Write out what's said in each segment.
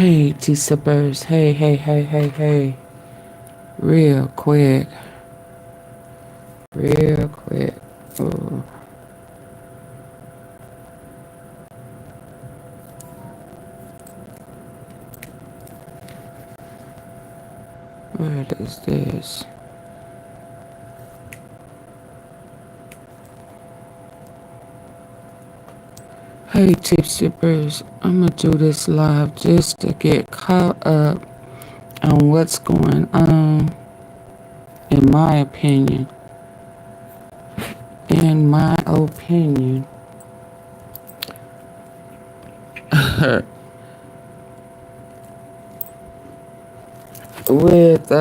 Hey, T-Sippers. Hey, hey, hey, hey, hey. Real quick. Real quick. Ooh. What is this? Hey, T-Sippers. I'm gonna do this live just to get caught up on what's going on, in my opinion. In my opinion. With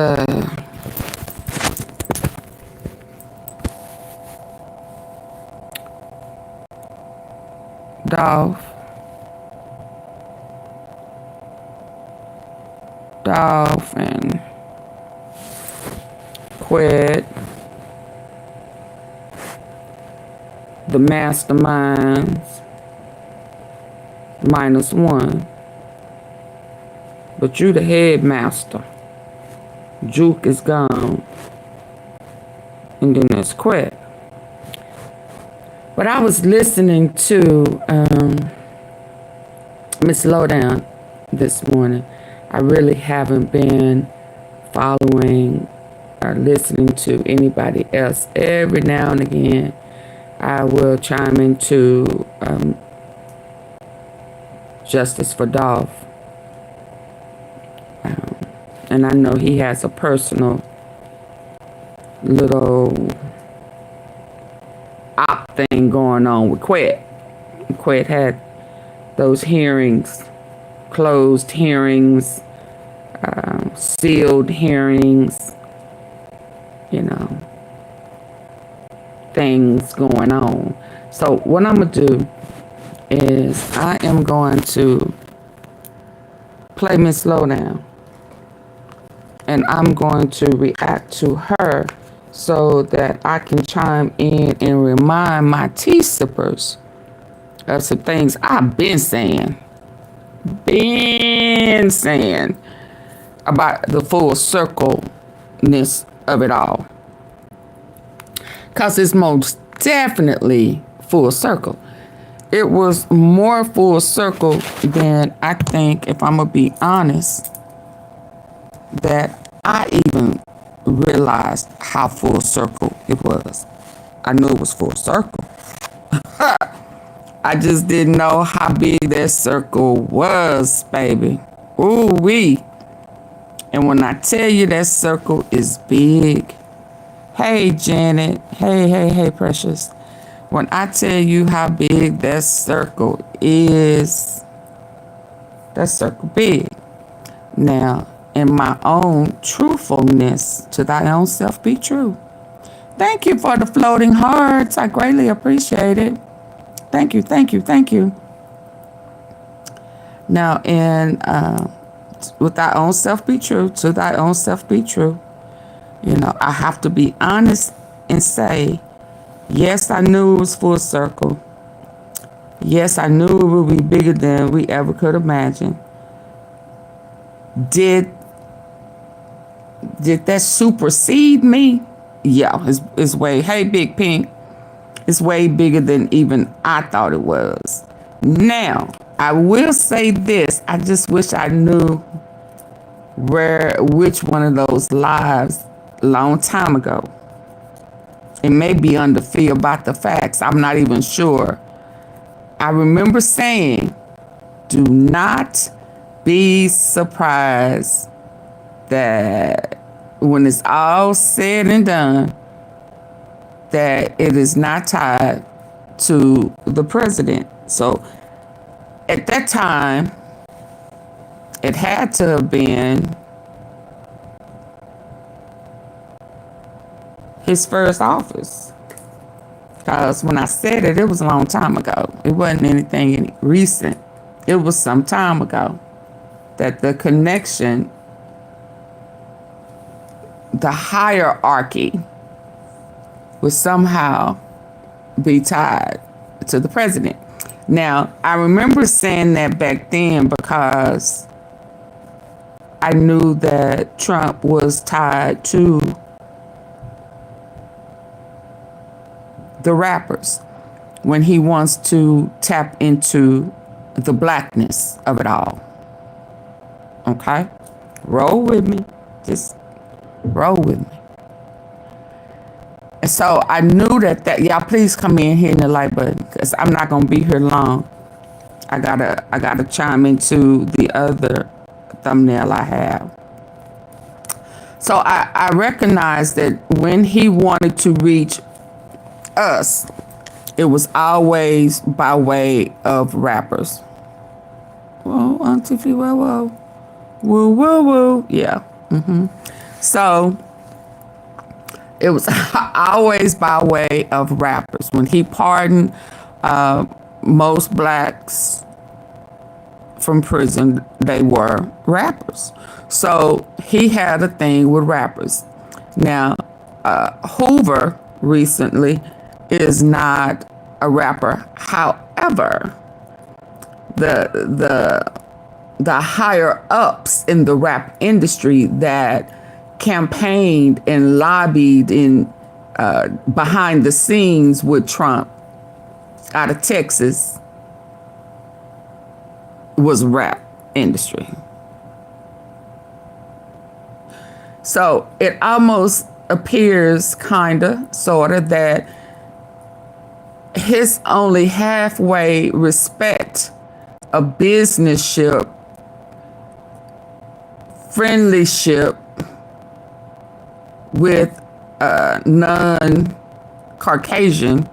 Dolph and Quid, the masterminds, -1. But you the headmaster. Juke is gone. And then there's Quid. But I was listening to Miss Lowdown this morning. I really haven't been following or listening to anybody else. Every now and again, I will chime into Justice for Dolph. And I know he has a personal little op thing going on with Quid. Quid had those hearings, closed hearings, sealed hearings, you know, things going on. So what I'm going to do is I am going to play Miss Lowdown. And I'm going to react to her so that I can chime in and remind my T-Sippers of some things I've been saying. About the full circleness of it all. Because it's most definitely full circle. It was more full circle than I think, if I'm going to be honest, that I even realized how full circle it was. I knew it was full circle. I just didn't know how big that circle was, baby. Ooh-wee. And when I tell you that circle is big, hey, Janet, hey, precious. When I tell you how big that circle is, that circle big. Now, in my own truthfulness, to thy own self be true. Thank you for the floating hearts. I greatly appreciate it. Thank you, thank you, thank you. Now, with thy own self be true, to thy own self be true, you know, I have to be honest and say, yes, I knew it was full circle. Yes, I knew it would be bigger than we ever could imagine. Did that supersede me? Yeah, it's way, hey, Big Pink, it's way bigger than even I thought it was. Now, I will say this. I just wish I knew which one of those lives a long time ago. It may be under fear about the facts. I'm not even sure. I remember saying, do not be surprised that when it's all said and done, that it is not tied to the president. So at that time, it had to have been his first office. Because when I said it, it was a long time ago. It wasn't anything recent. It was some time ago that the connection, the hierarchy, would somehow be tied to the president. Now, I remember saying that back then because I knew that Trump was tied to the rappers when he wants to tap into the blackness of it all. Okay? Roll with me. Just roll with me. And so I knew that y'all please come in, hitting the like button, because I'm not gonna be here long. I gotta chime into the other thumbnail I have. So I recognized that when he wanted to reach us, it was always by way of rappers. Whoa, AunTeaFee, whoa, whoa. Woo, woo, woo. Yeah. So it was always by way of rappers. When he pardoned most blacks from prison, they were rappers. So he had a thing with rappers. Now, Hoover recently is not a rapper. However, the higher ups in the rap industry that campaigned and lobbied in behind the scenes with Trump out of Texas was rap industry. So it almost appears kinda, sorta, that his only halfway respect of businessship, friendlyship with non-Caucasian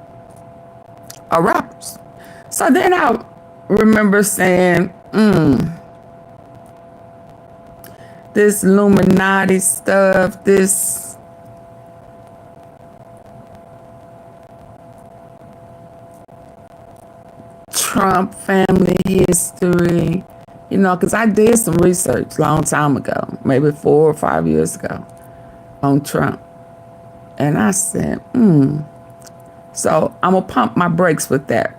are rappers. So then I remember saying, this Illuminati stuff, this Trump family history, you know, because I did some research a long time ago, maybe 4 or 5 years ago, on Trump. And I said, So I'm going to pump my brakes with that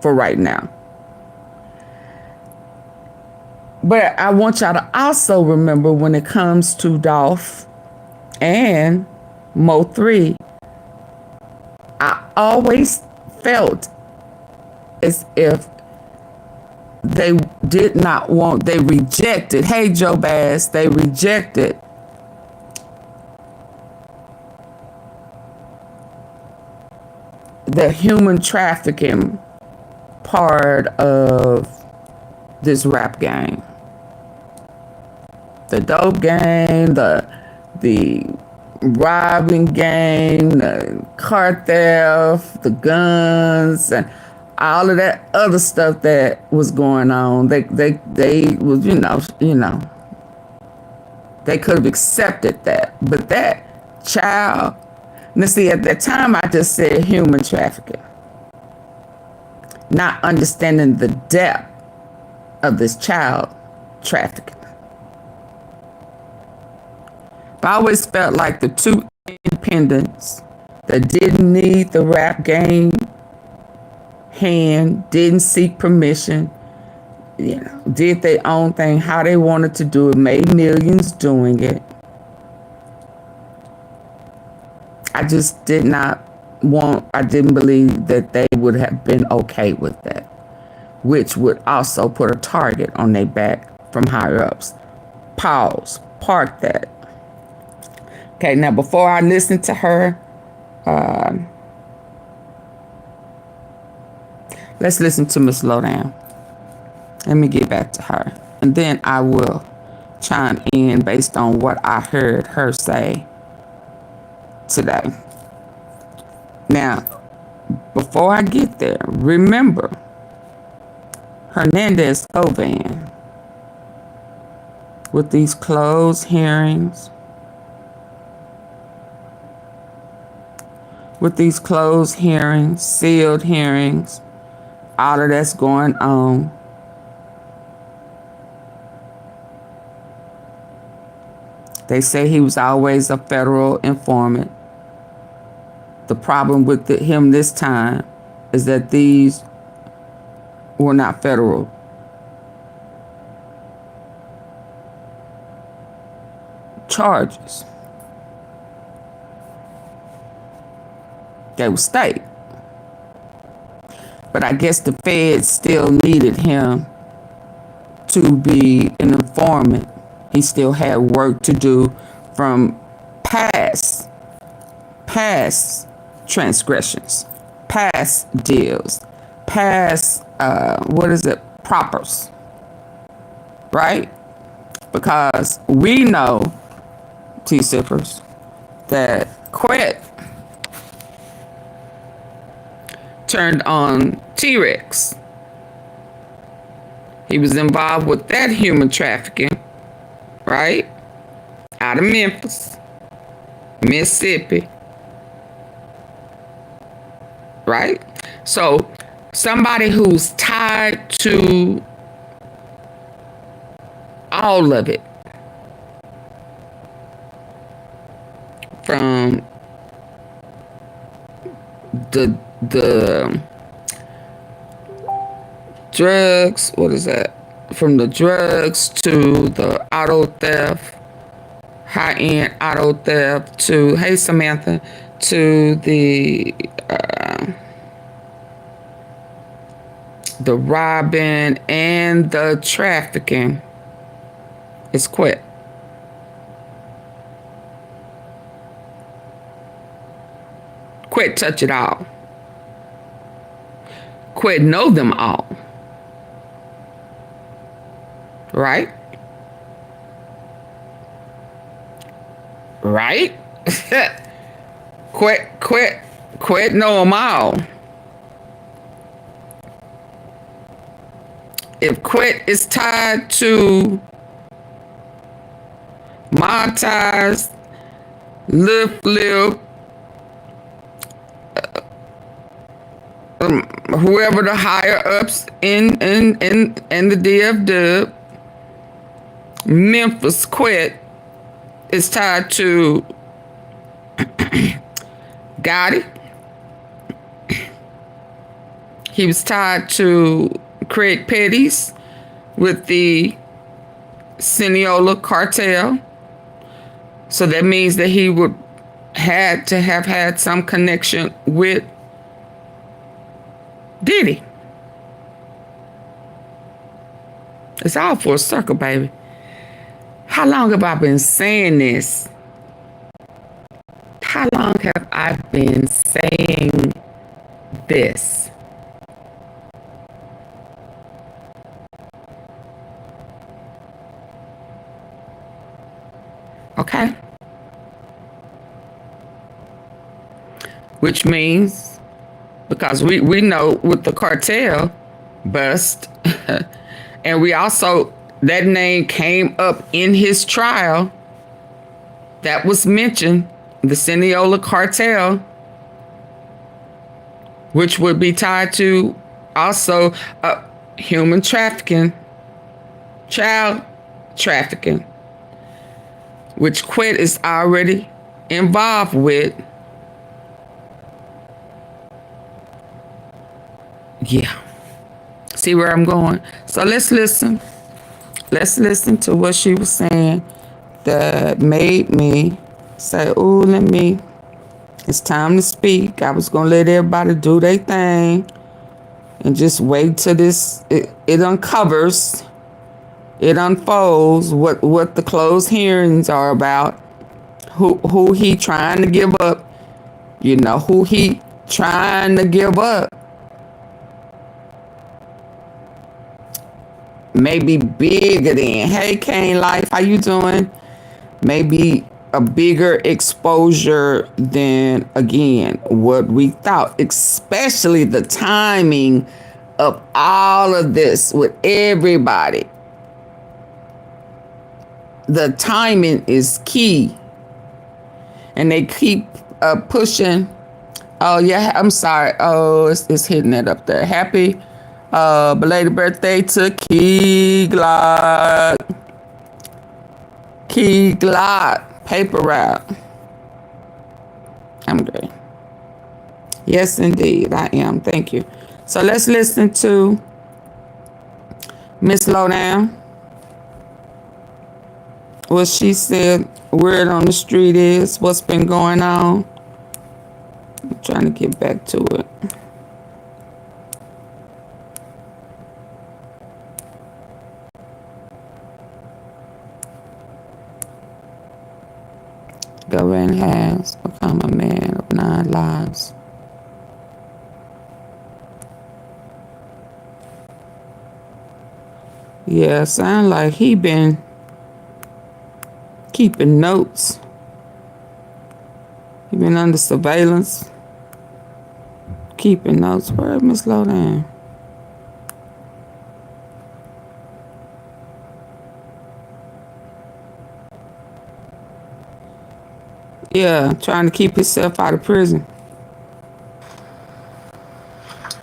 for right now. But I want y'all to also remember, when it comes to Dolph and MO3, I always felt as if they did not want, they rejected, hey Joe Bass, they rejected the human trafficking part of this rap game. The dope game, the robbing game, the car theft, the guns, and all of that other stuff that was going on. They was, you know, they could have accepted that. But that child, now see, at that time I just said human trafficking, not understanding the depth of this child trafficking. I always felt like the two independents that didn't need the rap game hand, didn't seek permission, you know, did their own thing, how they wanted to do it, made millions doing it. I just did not want, I didn't believe that they would have been okay with that, which would also put a target on their back from higher ups. Pause, park that. Okay, now before I listen to her, let's listen to Miss Lowdown. Let me get back to her. And then I will chime in based on what I heard her say today. Now, before I get there, remember Hernandez Govan with these closed hearings, sealed hearings, all of that's going on. They say he was always a federal informant. The problem with him this time is that these were not federal charges. They were state. But I guess the feds still needed him to be an informant. He still had work to do from past transgressions, past deals, past, propers, right? Because we know, T-Sippers, that Quet turned on T-Rex. He was involved with that human trafficking, right? Out of Memphis, Mississippi, right? So somebody who's tied to all of it, from the drugs, what is that? From the drugs to the auto theft, high-end auto theft, to, hey Samantha, to the robbing and the trafficking is Quet. Quet touch it all. Quet know them all. Right? Right? Quet know them all. If Quet is tied to monetize, lift, whoever the higher ups in the DFW, Memphis, Quet is tied to Gotti. He was tied to Craig Petty's with the Seniola cartel. So that means that he would had to have had some connection with Diddy. It's all for a circle, baby. How long have I been saying this? How long have I been saying this? Okay? Which means, because we know with the cartel bust, and we also, that name came up in his trial, that was mentioned, the Seniola cartel, which would be tied to also human trafficking, child trafficking, which Quet is already involved with. Yeah. See where I'm going? So let's listen. Let's listen to what she was saying that made me say, ooh, it's time to speak. I was going to let everybody do their thing and just wait till it uncovers, it unfolds what the closed hearings are about, who he trying to give up, who he trying to give up. Maybe bigger than, hey, Kane Life, how you doing? Maybe a bigger exposure than, again, what we thought, especially the timing of all of this with everybody. The timing is key. And they keep pushing. Oh, yeah, I'm sorry. Oh, it's hitting it up there. Happy belated birthday to KEYGLOCK. KEYGLOCK. Paper route. I'm great. Yes, indeed, I am. Thank you. So let's listen to Miss Lowdown what she said word on the street is, what's been going on. I'm trying to get back to it. Govan has become a man of 9 lives. Yeah, sound like he been keeping notes. He been under surveillance, keeping notes. Where did Miss Slow down? Yeah, trying to keep himself out of prison.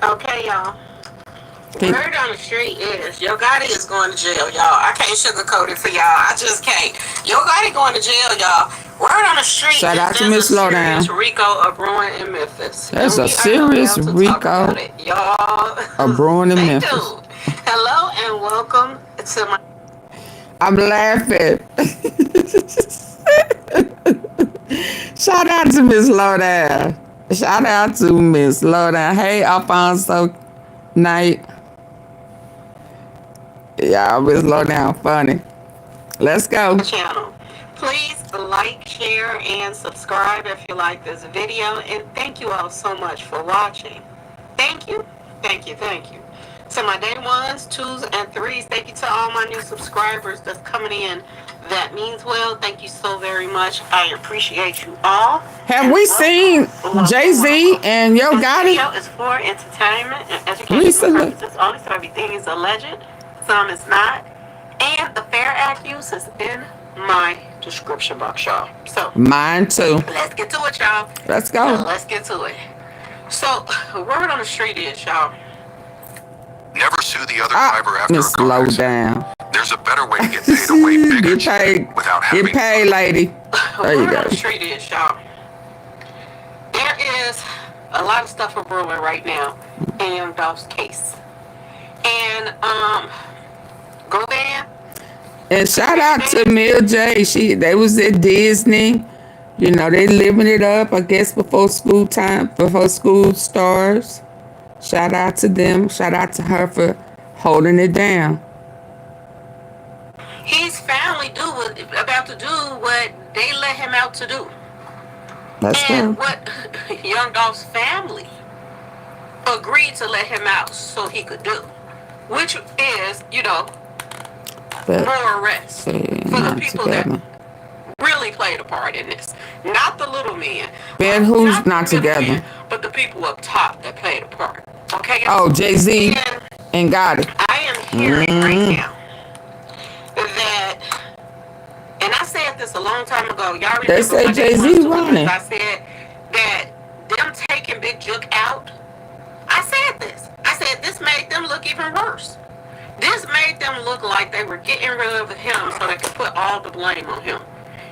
Okay, y'all. Word on the street is Yo Gotti is going to jail, y'all. I can't sugarcoat it for y'all. I just can't. Yo Gotti going to jail, y'all. Word on the street Shout is out to Miss Lowdown. RICO of brewing in Memphis. That's a serious RICO of brewing in Memphis. Hello and welcome to my... I'm laughing. Shout out to Miss Lowdown. Shout out to Miss Lowdown. Hey, Alfonso Knight. Y'all, Miss Lowdown funny. Let's go. Channel. Please like, share, and subscribe if you like this video. And thank you all so much for watching. Thank you. Thank you. Thank you. To my day 1s, 2s, and 3s, thank you to all my new subscribers that's coming in. That means well. Thank you so very much. I appreciate you all. Have we seen Jay-Z and Yo Gotti? This video is for entertainment and education purposes only, so everything is alleged. Some is not. And the Fair Act use is in my description box, y'all. So mine too. Let's get to it, y'all. Let's go. Let's get to it. So, word on the street is, y'all. Never sue the other driver after a slow car accident. down. There's a better way to get paid a way bigger check without having... Get paid, lady. There you Word go. on the street is, y'all. There is a lot of stuff brewing right now in YOUNGDOLPH's case. And, Govan. And shout out to Mill J. They was at Disney. You know, they living it up, I guess, before school time, before school starts. Shout out to them. Shout out to her for holding it down. His family about to do what they let him out to do. Let's and go. What YOUNGDOLPH's family agreed to let him out so he could do, which is, you know, more arrests for the people that really played a part in this. Not the little men. Ben, who's not together? Men, but the people up top that played a part. Okay? Oh, Jay-Z and Gotti. I am hearing right now that, and I said this a long time ago. Y'all remember they say Jay-Z running. I said that them taking Big Juke out. I said this. I said this made them look even worse. This made them look like they were getting rid of him so they could put all the blame on him.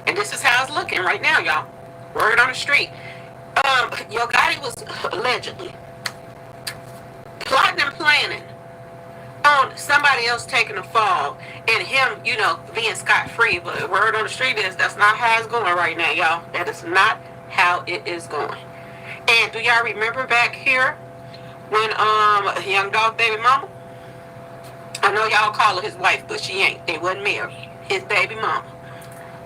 And this is how it's looking right now, y'all. Word on the street. Yo Gotti was allegedly plotting and planning on somebody else taking a fall and him, you know, being scot-free. But word on the street is that's not how it's going right now, y'all. That is not how it is going. And do y'all remember back here when YOUNGDOLPH baby mama? I know y'all call her his wife, but she ain't. They wasn't married. His baby mama.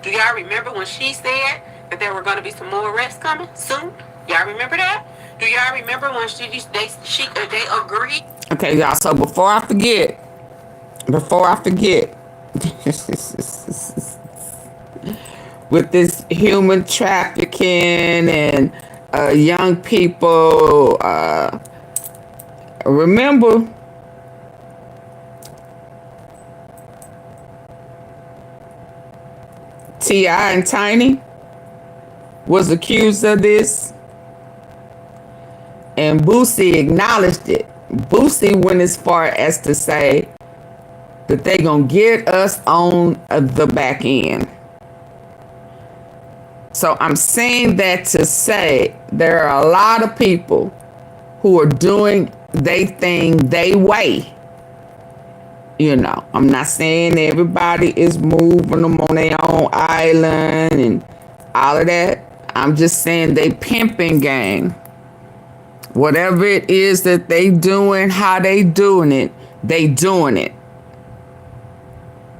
Do y'all remember when she said that there were going to be some more arrests coming soon? Y'all remember that? Do y'all remember when they agreed? Okay, y'all. So before I forget, with this human trafficking and young people, remember. T.I. and Tiny was accused of this, and Boosie acknowledged it. Boosie went as far as to say that they gonna get us on the back end. So I'm saying that to say there are a lot of people who are doing they thing they way. You know, I'm not saying everybody is moving them on their own island and all of that. I'm just saying they pimping game. Whatever it is that they doing, how they doing it, they doing it.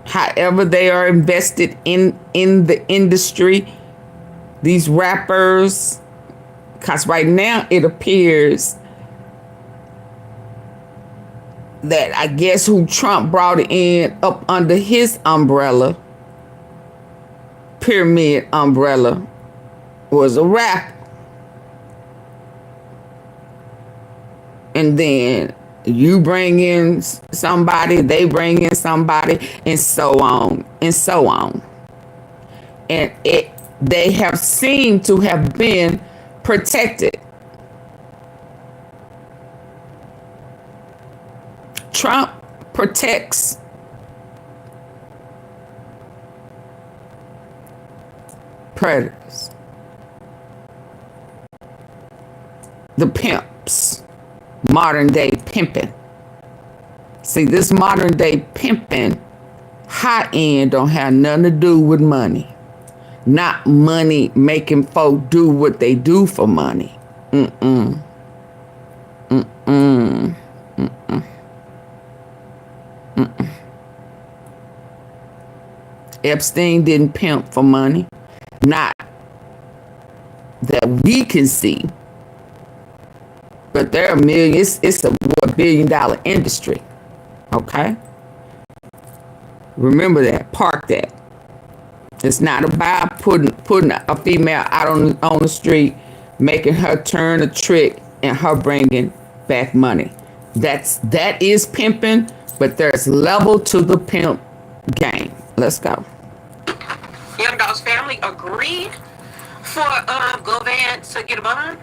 However they are invested in the industry, these rappers, because right now it appears that I guess who Trump brought in up under his umbrella, pyramid umbrella, was a rapper. And then you bring in somebody, they bring in somebody, and so on and so on. And they have seemed to have been protected. Trump protects predators, the pimps, modern day pimping. See, this modern day pimping, high end, don't have nothing to do with money. Not money making folk do what they do for money. Epstein didn't pimp for money. Not that we can see. But there are millions. It's a $1 billion industry. Okay? Remember that. Park that. It's not about putting a female out on the street, making her turn a trick, and her bringing back money. That is pimping, but there's level to the pimp game. Let's go. Young Dolph's family agreed for Govan to get a bond.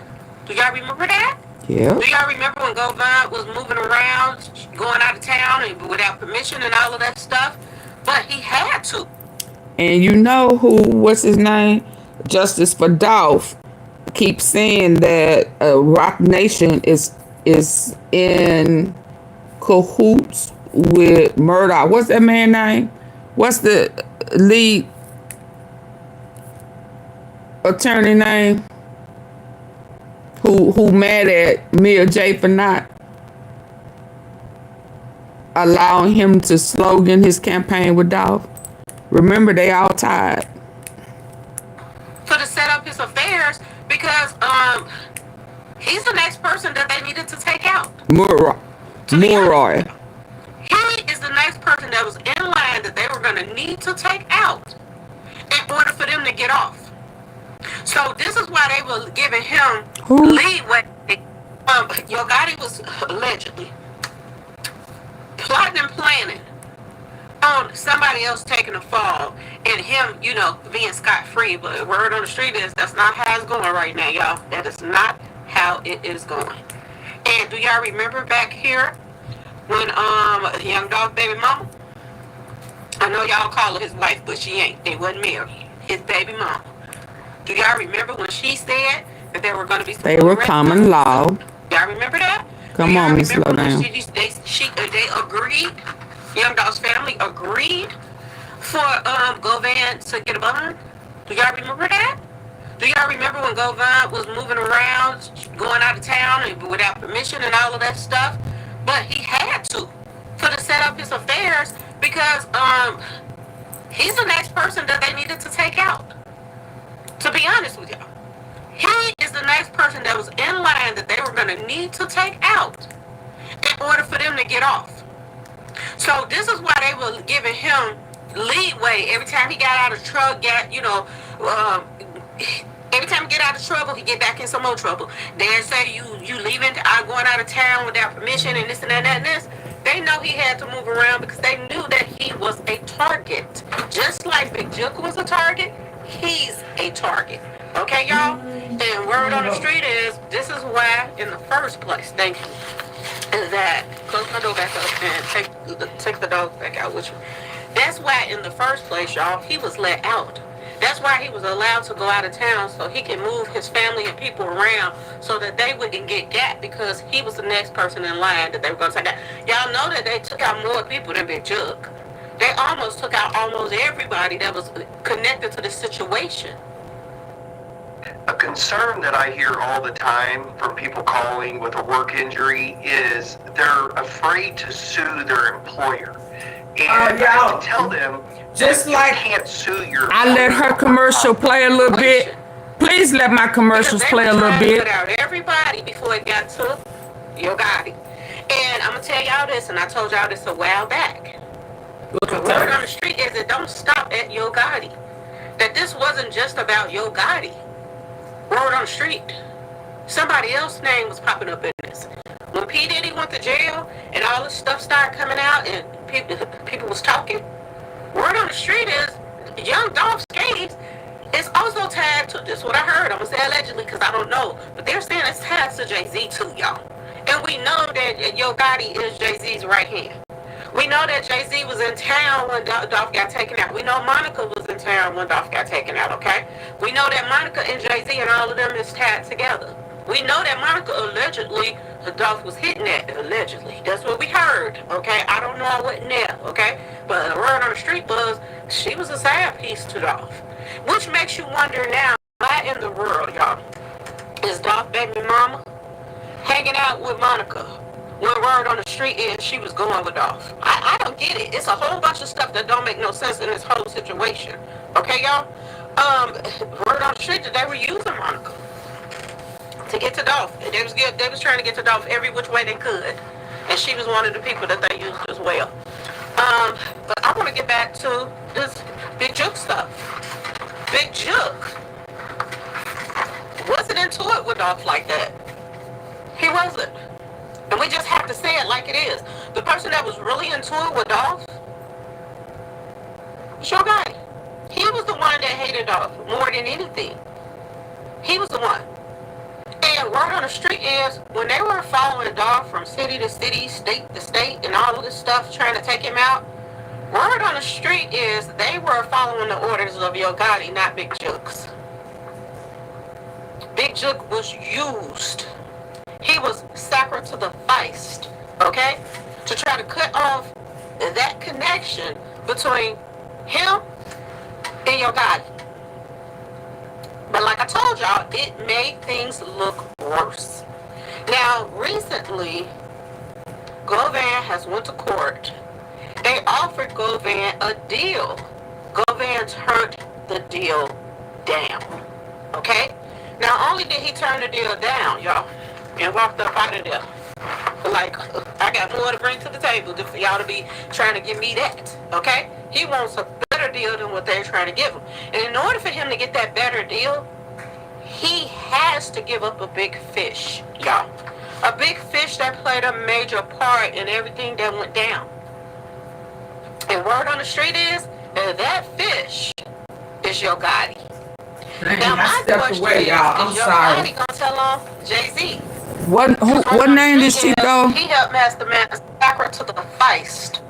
Do y'all remember that? Yeah. Do y'all remember when Govan was moving around, going out of town and without permission and all of that stuff? But he had to. And you know what's his name? Justice for Dolph keeps saying that Rock Nation is in cahoots with Murda. What's that man's name? What's the lead attorney name? Who mad at Mia J for not allowing him to slogan his campaign with Dolph? Remember, they all tied. For to set up his affairs because he's the next person that they needed to take out. Murray. He is the next person that was in line that they were going to need to take out in order for them to get off. So this is why they were giving him leeway. Yo Gotti was allegedly plotting and planning on somebody else taking a fall and him, you know, being scot-free. But word on the street is that's not how it's going right now, y'all. That is not how it is going. And do y'all remember back here when Young Dolph baby mama? I know y'all call her his wife, but she ain't. They wasn't married. His baby mama. Do y'all remember when she said that there were going to be some they were common law. Y'all remember that? Come on, Miss Slow down. They agreed. Young Dolph's family agreed for Govan to get a bond. Do y'all remember that? Do y'all remember when Govan was moving around, going out of town and without permission and all of that stuff? But he had to set up his affairs because he's the next person that they needed to take out. To be honest with y'all, he is the next person that was in line that they were going to need to take out in order for them to get off. So this is why they were giving him leeway every time he got out of trouble. Every time he get out of trouble, he get back in some more trouble. They say you leaving, going out of town without permission and this and that and this. They know he had to move around because they knew that he was a target. Just like Big Juke was a target, he's a target. Okay, y'all? And word on the street is, this is why, in the first place, thank you, is that, close my door back up and take the dog back out with you. That's why, in the first place, y'all, he was let out. That's why he was allowed to go out of town, so he can move his family and people around so that they wouldn't get got, because he was the next person in line that they were going to take out. Y'all know that they took out more people than Big Jug. They almost took out almost everybody that was connected to the situation. A concern that I hear all the time from people calling with a work injury is they're afraid to sue their employer. And I have to tell them, just you like can't sue your I let her commercial play a little bit. Please let my commercials play a little bit. Put out everybody before it got to Yo Gotti. And I'm going to tell y'all this, and I told y'all this a while back. The word on the street is it don't stop at Yo Gotti. That this wasn't just about Yo Gotti. Word on the street. Somebody else's name was popping up in this. When P. Diddy went to jail and all this stuff started coming out and people was talking, word on the street is YOUNGDOLPH's case is also tied to this. What I heard, I'm going to say allegedly because I don't know, but they're saying it's tied to Jay-Z too, y'all. And we know that Yo Gotti is Jay-Z's right hand. We know that Jay-Z was in town when Dolph got taken out. We know Monica was in town when Dolph got taken out, okay? We know that Monica and Jay-Z and all of them is tied together. We know that Monica allegedly, Dolph was hitting at, allegedly. That's what we heard, okay? I don't know, I wasn't there, okay? But the word on the street was she was a side piece to Dolph. Which makes you wonder now, why in the world, y'all, is Dolph baby mama hanging out with Monica? When word on the street is she was going with Dolph. I don't get it. It's a whole bunch of stuff that don't make no sense in this whole situation. Okay, y'all? Word on the street that they were using Monica to get to Dolph. They was trying to get to Dolph every which way they could. And she was one of the people that they used as well. But I want to get back to this Big Juke stuff. Big Juke wasn't into it with Dolph like that. He wasn't. And we just have to say it like it is. The person that was really into it with Dolph was Yo Gotti. He was the one that hated Dolph more than anything. He was the one. And word on the street is, when they were following Dolph from city to city, state to state, and all of this stuff, trying to take him out, word on the street is they were following the orders of Yo Gotti, not Big Juke's. Big Juke was used. He was sacrificed, okay, to try to cut off that connection between him and Yo Gotti. But like I told y'all, it made things look worse. Now, recently, Govan has went to court. They offered Govan a deal. Govan turned the deal down, okay? Not only did he turn the deal down, y'all, and walked up out of there. Like, I got more to bring to the table for y'all to be trying to give me that, okay? He wants a better deal than what they're trying to give him. And in order for him to get that better deal, he has to give up a big fish, y'all. A big fish that played a major part in everything that went down. And word on the street is that fish is Yo Gotti. Now, my question is Yo Gotti gonna tell on Jay-Z? What name did she go? He helped Master Man sacred to the feist.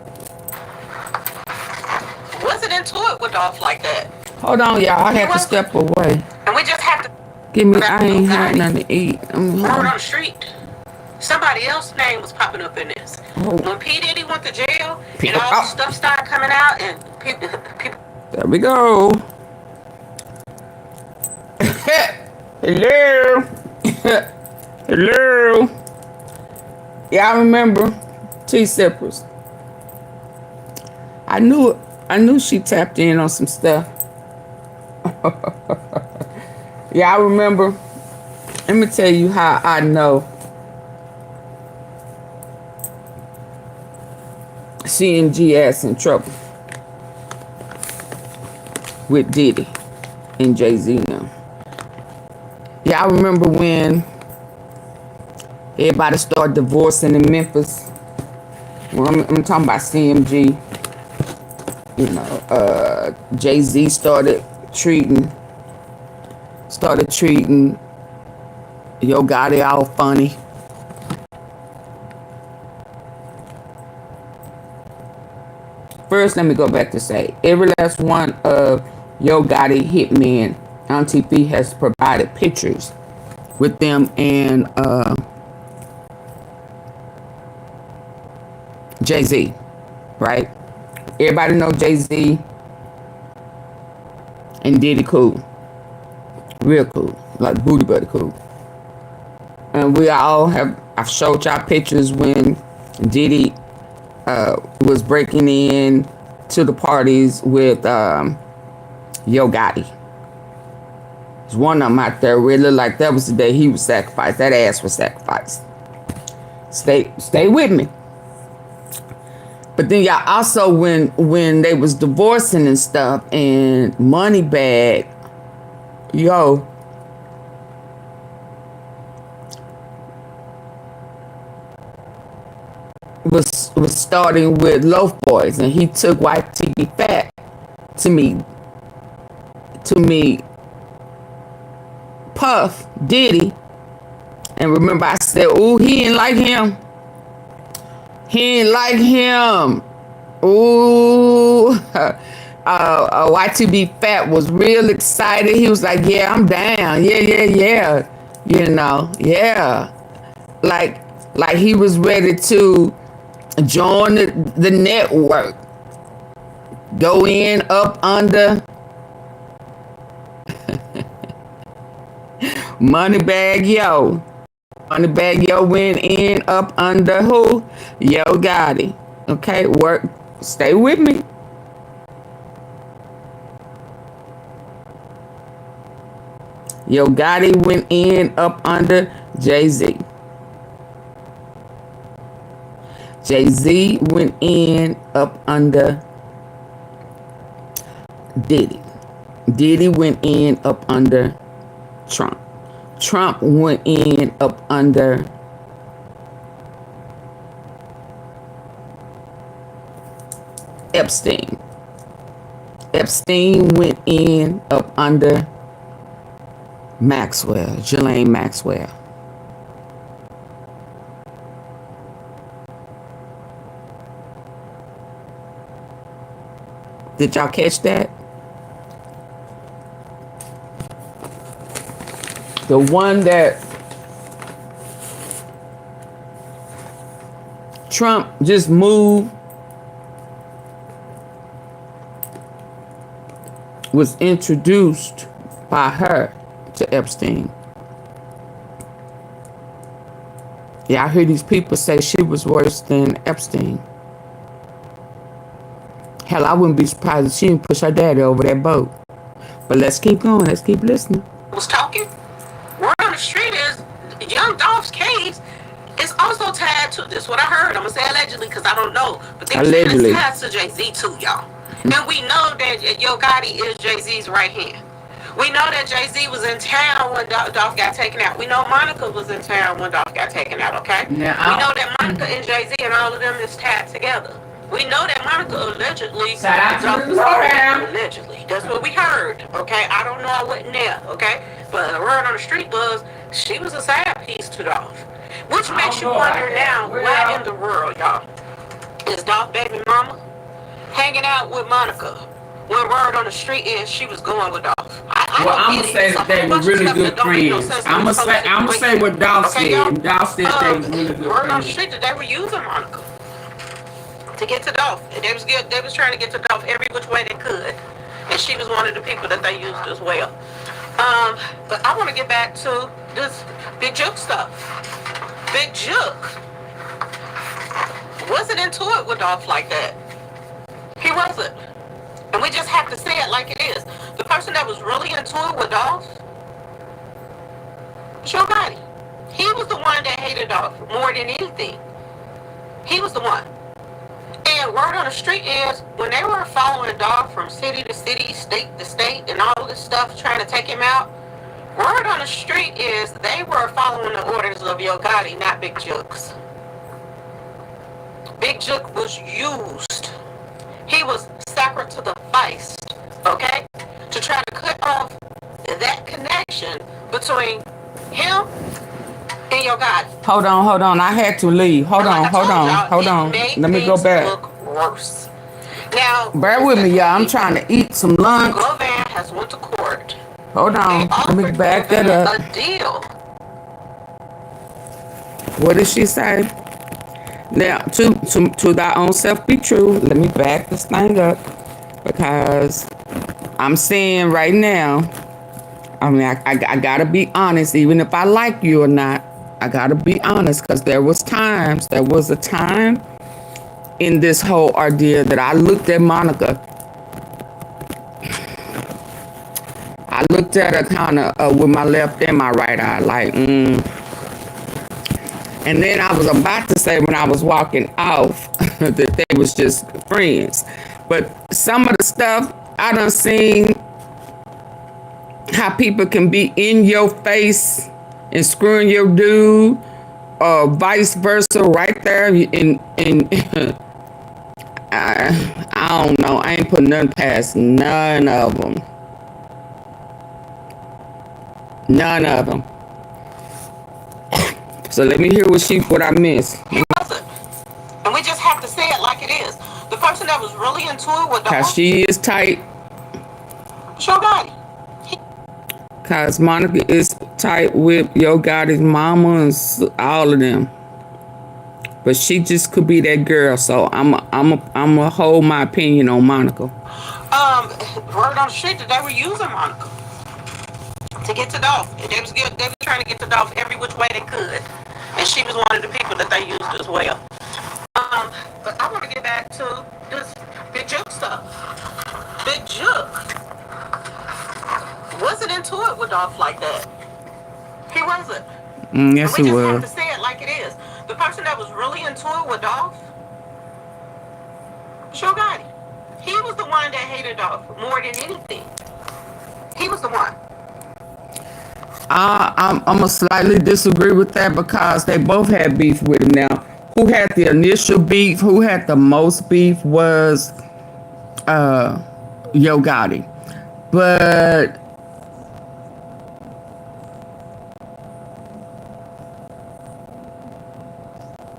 Wasn't into it with Dolph like that. Hold on, y'all. I had to step away. And we just have to give me. I ain't had nothing to eat. Word on the street. Somebody else's name was popping up in this. Oh. When P. Diddy went to jail and all the stuff started coming out, and people. There we go. Hello. Hello. Yeah, I remember T-Sippers. I knew she tapped in on some stuff. Yeah, I remember. Let me tell you how I know. CMG ass in trouble with Diddy and Jay-Z now. Yeah, I remember when everybody started divorcing in Memphis. Well, I'm talking about CMG. You know, Jay-Z started treating Yo Gotti all funny. First, let me go back to say, every last one of Yo Gotti, Hitmen, AunTeaFee has provided pictures with them and Jay-Z, right? Everybody know Jay-Z and Diddy cool. Real cool. Like booty buddy cool. And we all have, I've showed y'all pictures when Diddy was breaking in to the parties with Yo Gotti. There's one of them out there really like that was the day he was sacrificed. That ass was sacrificed. Stay with me. But then y'all also when they was divorcing and stuff and Moneybagyo was starting with Loaf Boys and he took YTB Fat to me Puff Diddy, and remember I said, ooh, he ain't like him. He ain't like him. Ooh. YTB Fat was real excited. He was like, yeah, I'm down. Yeah. You know, yeah. Like he was ready to join the network. Go in, up, under. Moneybagyo. Moneybagyo went in, up, under who? Yo Gotti. Okay, work. Stay with me. Yo Gotti went in, up, under Jay-Z. Jay-Z went in, up, under Diddy. Diddy went in, up, under Trump. Trump went in, up, under Epstein. Epstein went in, up, under Maxwell, Ghislaine Maxwell. Did y'all catch that? The one that Trump just moved was introduced by her to Epstein. Yeah, I hear these people say she was worse than Epstein. Hell, I wouldn't be surprised if she didn't push her daddy over that boat. But let's keep going. Let's keep listening. Was talking. Word on the street is Young Dolph's case is also tied to this. What I heard, I'm gonna say allegedly because I don't know, but they say it's tied to Jay-Z too, y'all. And we know that Yo Gotti is Jay-Z's right hand. We know that Jay-Z was in town when Dolph got taken out. We know Monica was in town when Dolph got taken out, okay? Yeah, we know that Monica and Jay-Z and all of them is tied together. We know that Monica allegedly... Allegedly. That's what we heard, okay? I don't know, I wasn't there, okay? But the word on the street was she was a side piece to Dolph. Which makes you wonder now, why in the world, y'all, is Dolph baby mama hanging out with Monica when word on the street is she was going with Dolph? I'm gonna say that they were really good friends. I'm gonna say what Dolph said. Dolph said they were really good friends. Word on the street that they were using Monica to get to Dolph. And they was trying to get to Dolph every which way they could. And she was one of the people that they used as well. But I want to get back to this Big Juke stuff. Big Juke wasn't into it with Dolph like that. He wasn't. And we just have to say it like it is. The person that was really into it with Dolph was Yo Gotti. He was the one that hated Dolph more than anything. He was the one. And word on the street is when they were following Dolph from city to city, state to state, and all this stuff trying to take him out, word on the street is they were following the orders of Yo Gotti, not Big Juke's. Big Juke was used. He was sacrificed, okay, to try to cut off that connection between him and Yo Gotti. Hold on. I had to leave. Hold on. Let me go back. Look worse. Now, bear with me, y'all. I'm trying to eat some lunch. Govan has went to court. Hold on. Let me back that up. A deal. What did she say? Now, to thy own self be true. Let me back this thing up, because I'm saying right now, I mean, I gotta be honest, even if I like you or not. I gotta be honest, because there was a time in this whole ordeal that I looked at Monica. I looked at her kind of with my left and my right eye, like, And then I was about to say when I was walking off that they was just friends. But some of the stuff I done seen, how people can be in your face and screwing your dude, or vice versa, right there. I don't know. I ain't put nothing past none of them. None of them. So let me hear what I missed. He wasn't. And we just have to say it like it is. The person that was really into it with the Cause she is tight. Yo Gotti. Cause Monica is tight with Yo Gotti's mama and all of them. But she just could be that girl. So I'm a hold my opinion on Monica. Word on the street that they were using Monica to get to Dolph. They were trying to get to Dolph every which way they could. And she was one of the people that they used as well. But I want to get back to this Big Juke stuff. Big Juke wasn't into it with Dolph like that. He wasn't. Yes, we he just was. have to say it like it is. The person that was really into it with Dolph, Yo Gotti. He was the one that hated Dolph more than anything. He was the one. I'm gonna slightly disagree with that, because they both had beef with him. Now, who had the initial beef, who had the most beef was Yo Gotti. But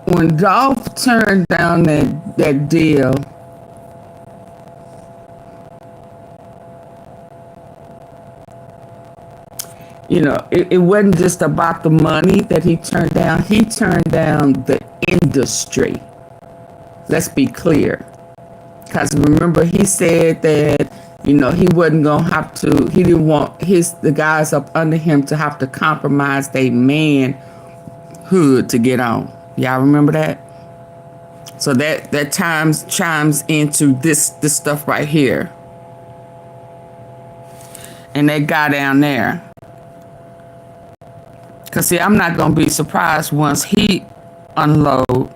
when Dolph turned down that deal, you know, it wasn't just about the money that he turned down. He turned down the industry. Let's be clear. Because remember, he said that, you know, he wasn't going to have to, he didn't want the guys up under him to have to compromise their manhood to get on. Y'all remember that? So that chimes into this stuff right here. And that guy down there. Because, see, I'm not going to be surprised once he unload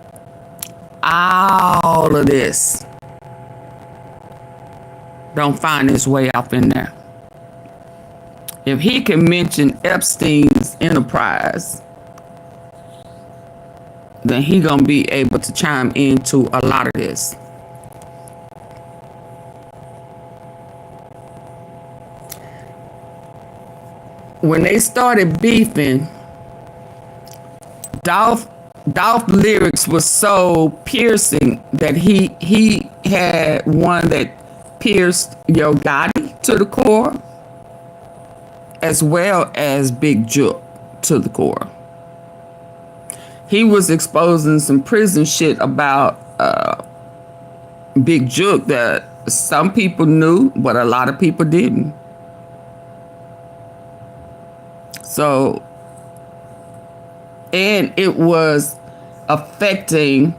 all of this. Don't find his way up in there. If he can mention Epstein's enterprise, then he going to be able to chime into a lot of this. When they started beefing, Dolph lyrics was so piercing that he had one that pierced Yo Gotti to the core, as well as Big Juke to the core. He was exposing some prison shit about Big Juke that some people knew, but a lot of people didn't. So, and it was affecting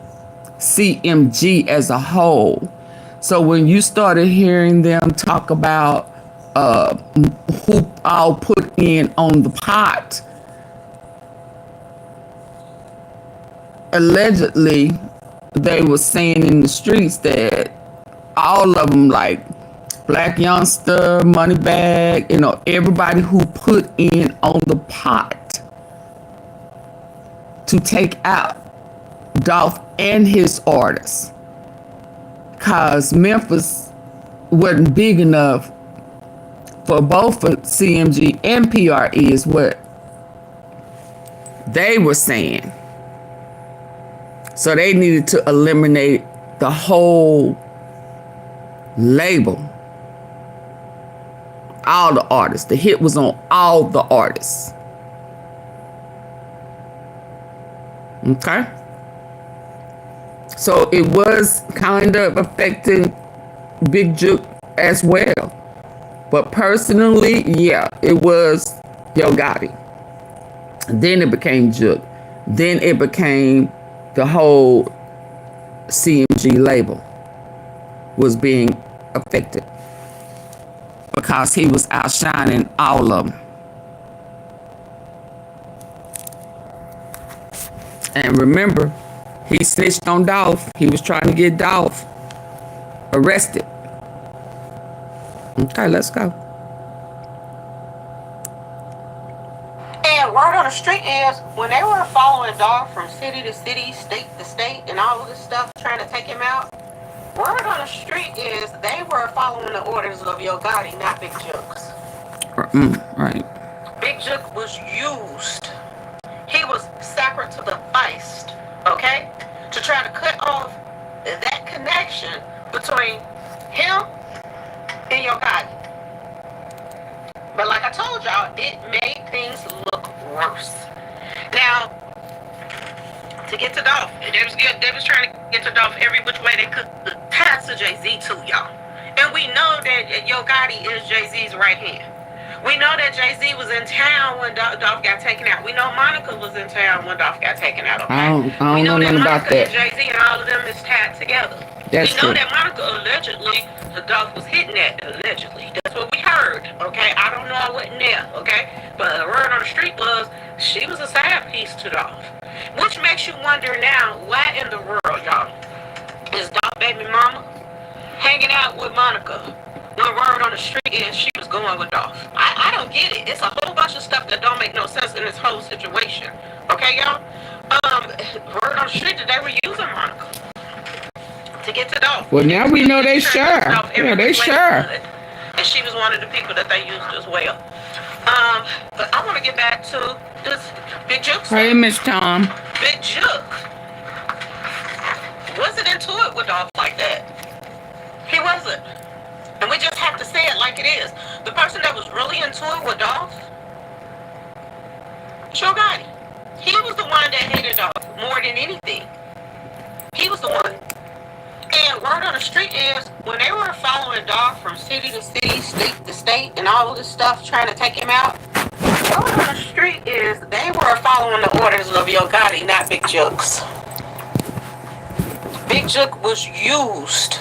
CMG as a whole. So when you started hearing them talk about who all put in on the pot, allegedly they were saying in the streets that all of them, like BLACYOUNGSTA, MONEYBAGGYO, you know, everybody who put in on the pot to take out Dolph and his artists, cause Memphis wasn't big enough for both for CMG and PRE, is what they were saying. So they needed to eliminate the whole label. all the artists. The hit was on all the artists. Okay? So it was kind of affecting Big Juke as well. But personally, yeah, it was Yo Gotti. Then it became Juke. Then it became the whole CMG label was being affected because he was outshining all of them. And remember, he snitched on Dolph. He was trying to get Dolph arrested. Okay, let's go. And word on the street is, when they were following Dolph from city to city, state to state, and all of this stuff, trying to take him out, word on the street is they were following the orders of Yo Gotti, not Big Juke's. Right. Big Juke was used. He was sacrificed, okay, to try to cut off that connection between him and Yo Gotti. But like I told y'all, it made things look worse. Now, to get to Dolph, and they was trying to get to Dolph every which way they could, tied to Jay-Z too, y'all. And we know that Yo Gotti is Jay-Z's right hand. We know that Jay-Z was in town when Dolph got taken out. We know Monica was in town when Dolph got taken out. Okay? I don't know nothing about that. Jay-Z and all of them is tied together. That's we know true. that Monica allegedly, Dolph was hitting that allegedly. That's what we heard. Okay, I don't know. I wasn't there. Okay, but the word on the street was she was a side piece to Dolph, which makes you wonder now why in the world, y'all, is Dolph baby mama hanging out with Monica? When word on the street is she was going with Dolph. I don't get it. It's a whole bunch of stuff that don't make no sense in this whole situation. Okay, y'all? Word on the street that they were using Monica to get to Dolph. Well, now we know they sure. Yeah, they sure. And she was one of the people that they used as well. But I want to get back to this Big Juke. Hey, Miss Tom. Big Juke wasn't into it with Dolph like that. He wasn't. And we just have to say it like it is. The person that was really into it with Dolph, Yo Gotti. He was the one that hated Dolph more than anything. He was the one. And word on the street is, when they were following Dolph from city to city, state to state, and all of this stuff, trying to take him out, word on the street is they were following the orders of Yo Gotti, not Big Juke's. Big Juke was used.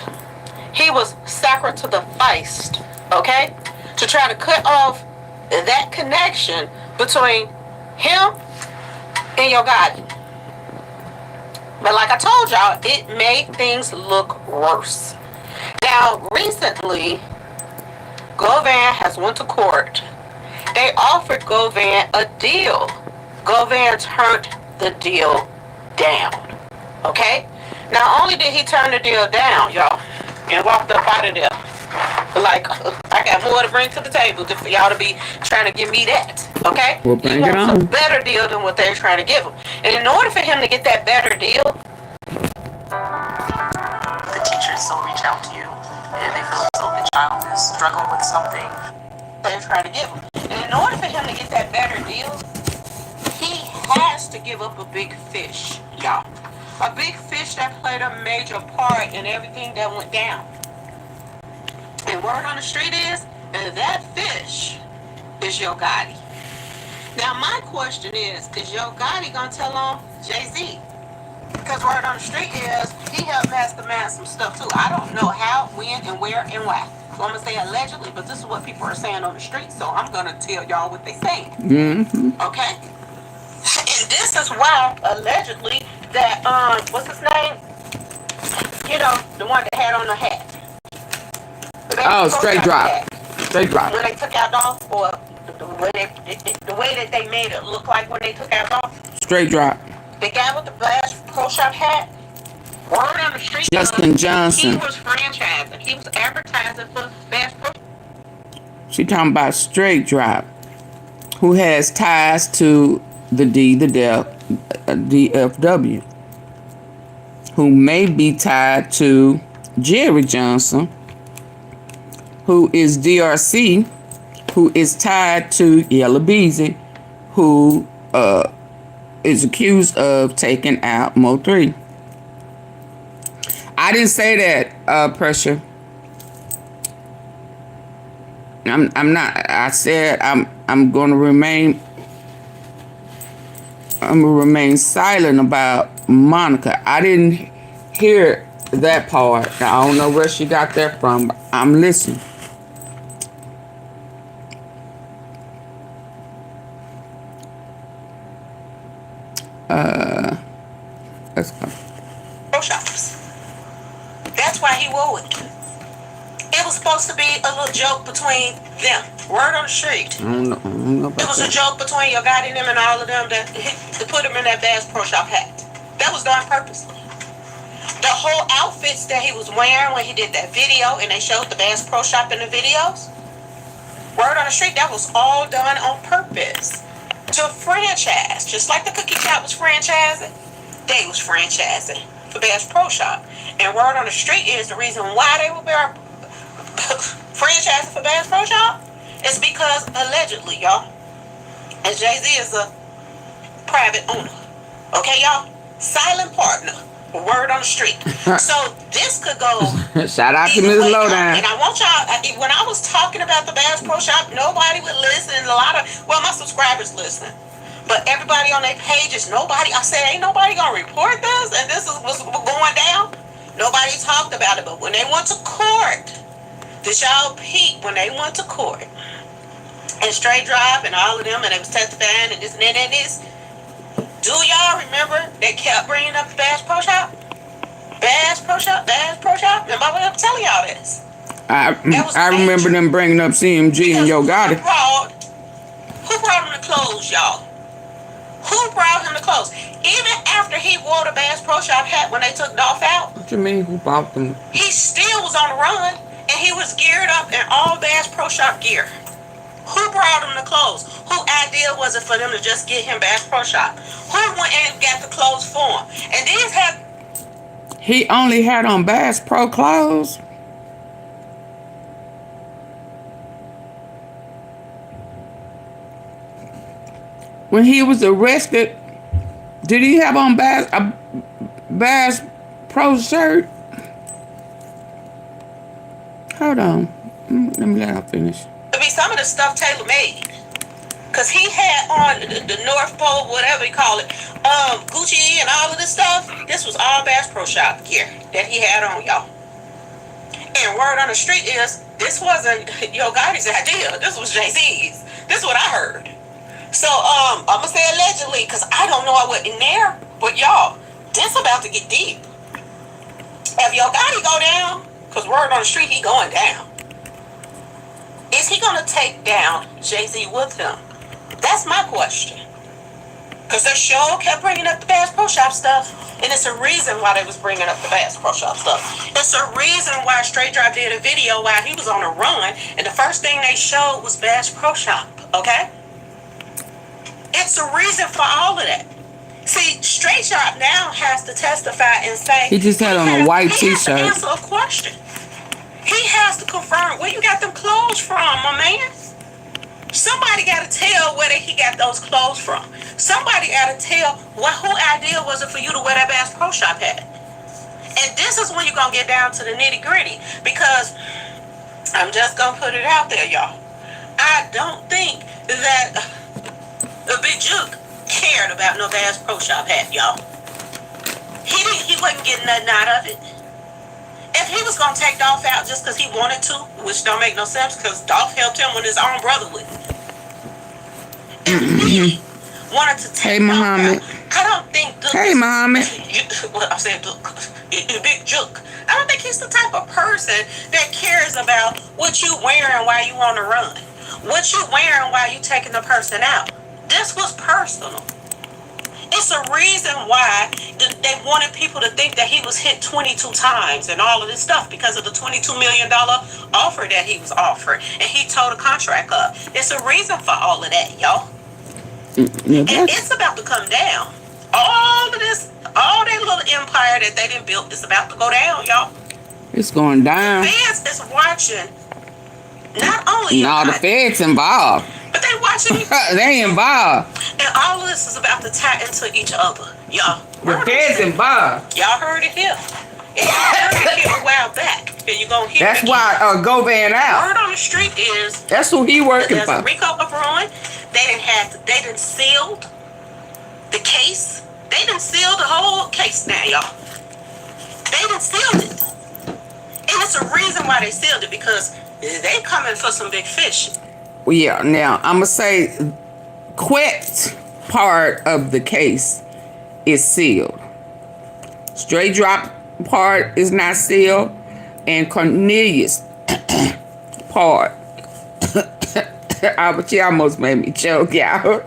He was sacrificed, okay, to try to cut off that connection between him and Yo Gotti. But like I told y'all, it made things look worse. Now, recently, Govan has went to court. They offered Govan a deal. Govan turned the deal down, okay? Not only did he turn the deal down, y'all, and walked up out of there like, I got more to bring to the table for y'all to be trying to give me that, okay? We'll bring he it wants on. a better deal than what they're trying to give him. And in order for him to get that better deal, the teachers will reach out to you if they feel as though the child is struggling with something they're trying to give him. And in order for him to get that better deal, he has to give up a big fish, y'all. A big fish that played a major part in everything that went down. And word on the street is that fish is Yo Gotti. Now my question is Yo Gotti gonna tell on Jay-Z? Because word on the street is he helped mastermind some stuff too. I don't know how, when, and where, and why. So I'm gonna say allegedly, but this is what people are saying on the street. So I'm gonna tell y'all what they saying. Mm-hmm. Okay? And this is why allegedly that what's his name? You know, the one that had on the hat. Oh, straight drop. Straight drop. When they took out Dolph, or the way that they made it look like when they took out Dolph. Straight drop. The guy with the Bass Pro Shop hat. Word on the street. Justin Johnson. He was franchising. He was advertising for Bass Pro. She talking about Straight Drop, who has ties to the DFW, who may be tied to Jerry Johnson, who is DRC who is tied to Yella Beezy, who is accused of taking out MO3. I didn't say that, Pressure. I'm not. I said I'm gonna remain silent about Monica. I didn't hear that part. I don't know where she got that from, but I'm listening. Let's go. Pro shops. That's why he wore it. It was supposed to be a little joke between them. Word on the street. I don't know about It was that. a joke between Yo Gotti and them and all of them to put him in that Bass Pro Shop hat. That was done purposely. The whole outfits that he was wearing when he did that video and they showed the Bass Pro Shop in the videos, word on the street, that was all done on purpose. To franchise. Just like the Cookie Shop was franchising, they was franchising for Bass Pro Shop. And word on the street is the reason why they were franchising for Bass Pro Shop is because allegedly, y'all, and Jay-Z is a private owner. Okay, y'all? Silent partner. Word on the street. So this could go. Shout out to Ms. Lowdown. And I want y'all, when I was talking about the Bass Pro Shop, nobody would listen. A lot of, well, my subscribers listen. But everybody on their pages, nobody, I said, ain't nobody going to report this? And this is what's going down? Nobody talked about it. But when they went to court, did y'all peep when they went to court? And STRAIGHTDROP and all of them, and they was testifying and this and that and this. Do y'all remember they kept bringing up the Bass Pro Shop? Bass Pro Shop, Bass Pro Shop? And I'm telling y'all this. I remember them bringing up CMG and Yo Gotti. Who brought him the clothes, y'all? Who brought him the clothes? Even after he wore the Bass Pro Shop hat when they took Dolph out. What you mean who bought them? He still was on the run, and he was geared up in all Bass Pro Shop gear. Who brought him the clothes? Who idea was it for them to just get him Bass Pro Shop? Who went and got the clothes for him? And these have... He only had on Bass Pro clothes? When he was arrested, did he have on a Bass Pro shirt? Hold on. Let me let him finish. To be some of the stuff tailor made, cause he had on the North Pole, whatever you call it, Gucci and all of this stuff. This was all Bass Pro Shop gear that he had on, y'all. And word on the street is this wasn't Yo Gotti's idea. This was Jay-Z's. This is what I heard. So I'm gonna say allegedly, cause I don't know I wasn't there, but y'all, this about to get deep. If Yo Gotti go down, cause word on the street he going down. Is he going to take down Jay-Z with him? That's my question. Because their show kept bringing up the Bass Pro Shop stuff. And it's a reason why they was bringing up the Bass Pro Shop stuff. It's a reason why STRAIGHTDROP did a video while he was on a run. And the first thing they showed was Bass Pro Shop. Okay? It's a reason for all of that. See, STRAIGHTDROP now has to testify and say... He just had on a white t-shirt. He has to answer a question. He has to confirm where you got them clothes from, my man. Somebody got to tell where he got those clothes from. Somebody got to tell who idea was it for you to wear that Bass Pro Shop hat. And this is when you're going to get down to the nitty gritty. Because I'm just going to put it out there, y'all. I don't think that the Big Juke cared about no Bass Pro Shop hat, y'all. He wasn't getting nothing out of it. If he was going to take Dolph out just because he wanted to, which don't make no sense because Dolph helped him when his own brother would. If he wanted to take Dolph out, I don't think... Hey, Muhammad. Well, I said, Big Juke. I don't think he's the type of person that cares about what you wearing while you on the run. What you wearing while you taking the person out. This was personal. It's a reason why they wanted people to think that he was hit 22 times and all of this stuff because of the $22 million offer that he was offered. And he tore the contract up. It's a reason for all of that, y'all. And it's about to come down. All of this, all that little empire that they done built is about to go down, y'all. It's going down. Fans is watching Not only No, the feds involved. but they watching each They involved. and all of this is about to tie into each other, y'all. The feds involved. Y'all heard it here. And y'all heard it here a while back. And you gonna hear That's it why Govan out. Word on the street is That's who he working there's a for. RICO uproar. They done sealed the case. They done sealed the whole case now, y'all. They done sealed it. And it's a reason why they sealed it, because they coming for some big fish. Well, yeah, now I'm gonna say quit part of the case is sealed. Straight drop part is not sealed, and Cornelius part. She almost made me choke, y'all.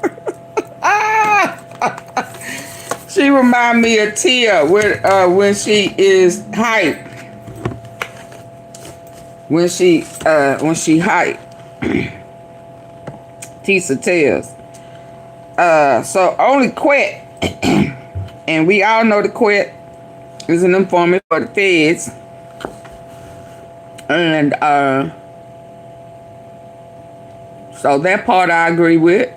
She remind me of Tia when she is hype. When she hype. Tisa tells. So only Quet, and we all know the Quet is an informant for the feds. And so that part I agree with.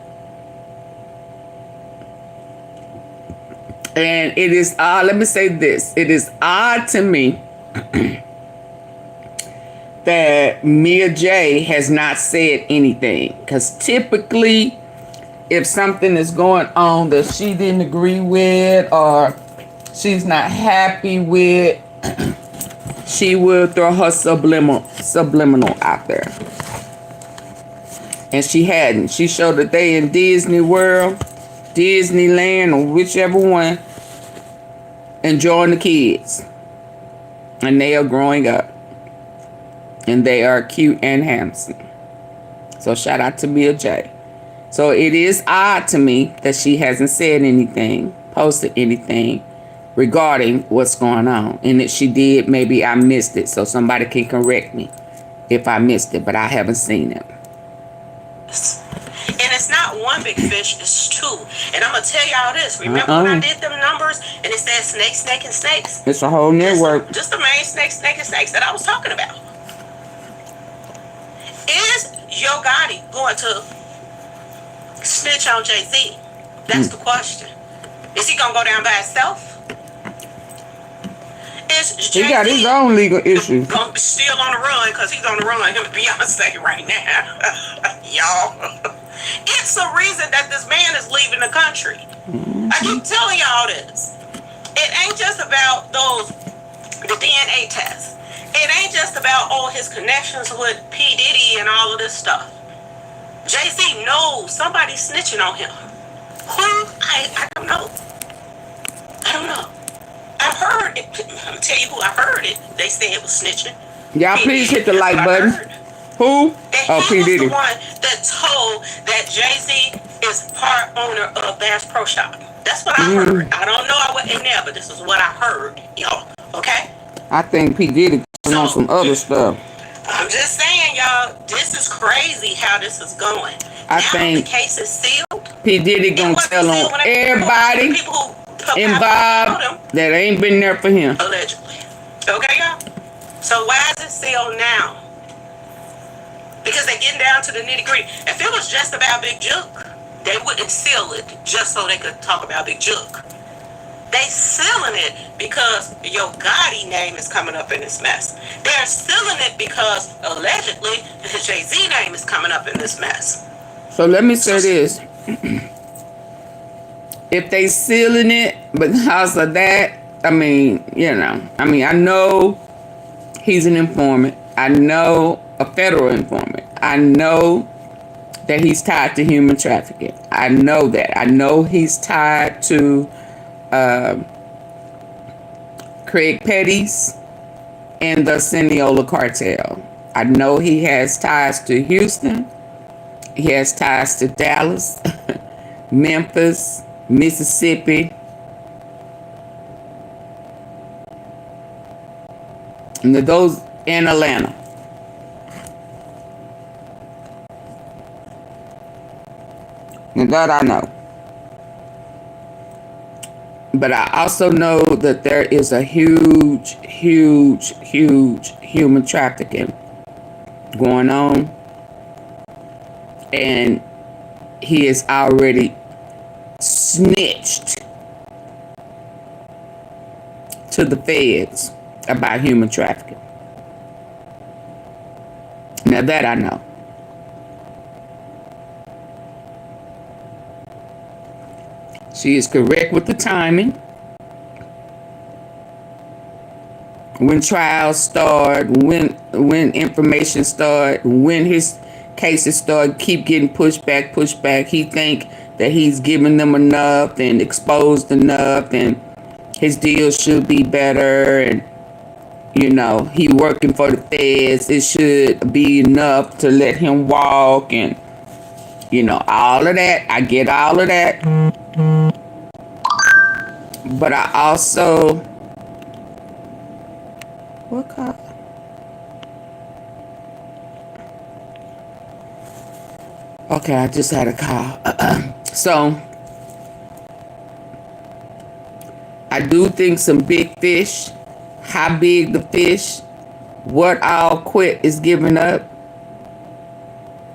And it is let me say this. It is odd to me that Mia J has not said anything. Because typically, if something is going on that she didn't agree with or she's not happy with, she will throw her subliminal out there. And she hadn't. She showed that they in Disney World, Disneyland, or whichever one, enjoying the kids. And they are growing up. And they are cute and handsome. So shout out to Mia J. So it is odd to me that she hasn't said anything, posted anything regarding what's going on. And if she did, maybe I missed it. So somebody can correct me if I missed it, but I haven't seen it. And it's not one big fish, it's two. And I'm going to tell y'all this. Remember when I did them numbers and it said snake, snake, and snakes? It's a whole network. Just the main snake, snake, and snakes that I was talking about. Is Yo Gotti going to snitch on Jay-Z? That's the question. Is he going to go down by himself? Is Jay-Z He got his own legal issues. still on the run, because he's on the run, him and Beyonce right now. Y'all. It's a reason that this man is leaving the country. I keep telling y'all this. It ain't just about the DNA tests. It ain't just about all his connections with P. Diddy and all of this stuff. Jay-Z knows somebody's snitching on him. Who? I don't know. I don't know. I've heard it. I'm gonna tell you who I heard it. They say it was snitching. Y'all please hit the like button. Who? Oh, P. Diddy. He was the one that told that Jay-Z is part owner of Bass Pro Shop. That's what I heard. I don't know, I wasn't in there, but this is what I heard, y'all. Okay? I think P. Diddy on some other stuff. I'm just saying, y'all, this is crazy how this is going. I think the case is sealed. P. Diddy gonna tell on everybody involved that ain't been there for him. Allegedly. Okay, y'all? So why is it sealed now? Because they're getting down to the nitty-gritty. If it was just about Big Juke, they wouldn't seal it just so they could talk about Big Juke. They sealing it because Yo Gotti name is coming up in this mess. They're sealing it because allegedly Jay-Z name is coming up in this mess. So let me say this. If they sealing it because of that, I mean, you know, I know he's an informant. I know a federal informant. I know that he's tied to human trafficking. I know that. I know he's tied to Craig Petty's and the Seniola cartel. I know he has ties to Houston. He has ties to Dallas, Memphis, Mississippi, and those in Atlanta. And that I know. But I also know that there is a huge human trafficking going on and he is already snitched to the feds about human trafficking. Now that I know. She is correct with the timing. When trials start, when information start, when his cases start keep getting pushed back, he think that he's giving them enough and exposed enough and his deal should be better, and you know, he working for the feds, it should be enough to let him walk, and you know, all of that. I get all of that. But I also, what call? Okay, I just had a call. So I do think some big fish, how big the fish, what all quit is giving up.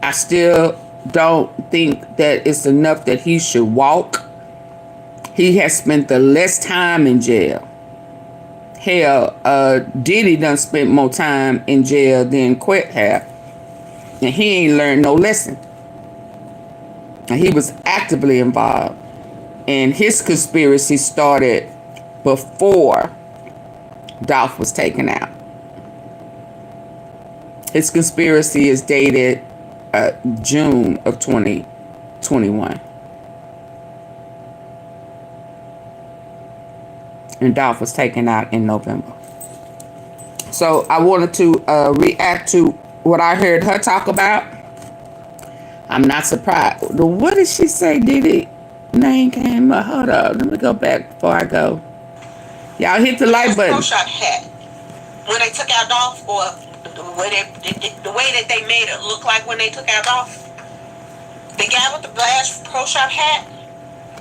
I still don't think that it's enough that he should walk. He has spent the less time in jail. Hell, Diddy done spent more time in jail than Quit have. And he ain't learned no lesson. And he was actively involved. And his conspiracy started before Dolph was taken out. His conspiracy is dated June of 2021. And Dolph was taken out in November. So I wanted to react to what I heard her talk about. I'm not surprised. What did she say? Diddy name came up. Hold up. Let me go back before I go. Y'all hit the like button. Shot hat. When they took out Dolph, or the way that they made it look like when they took out Dolph, the guy with the Blast Pro Shop hat,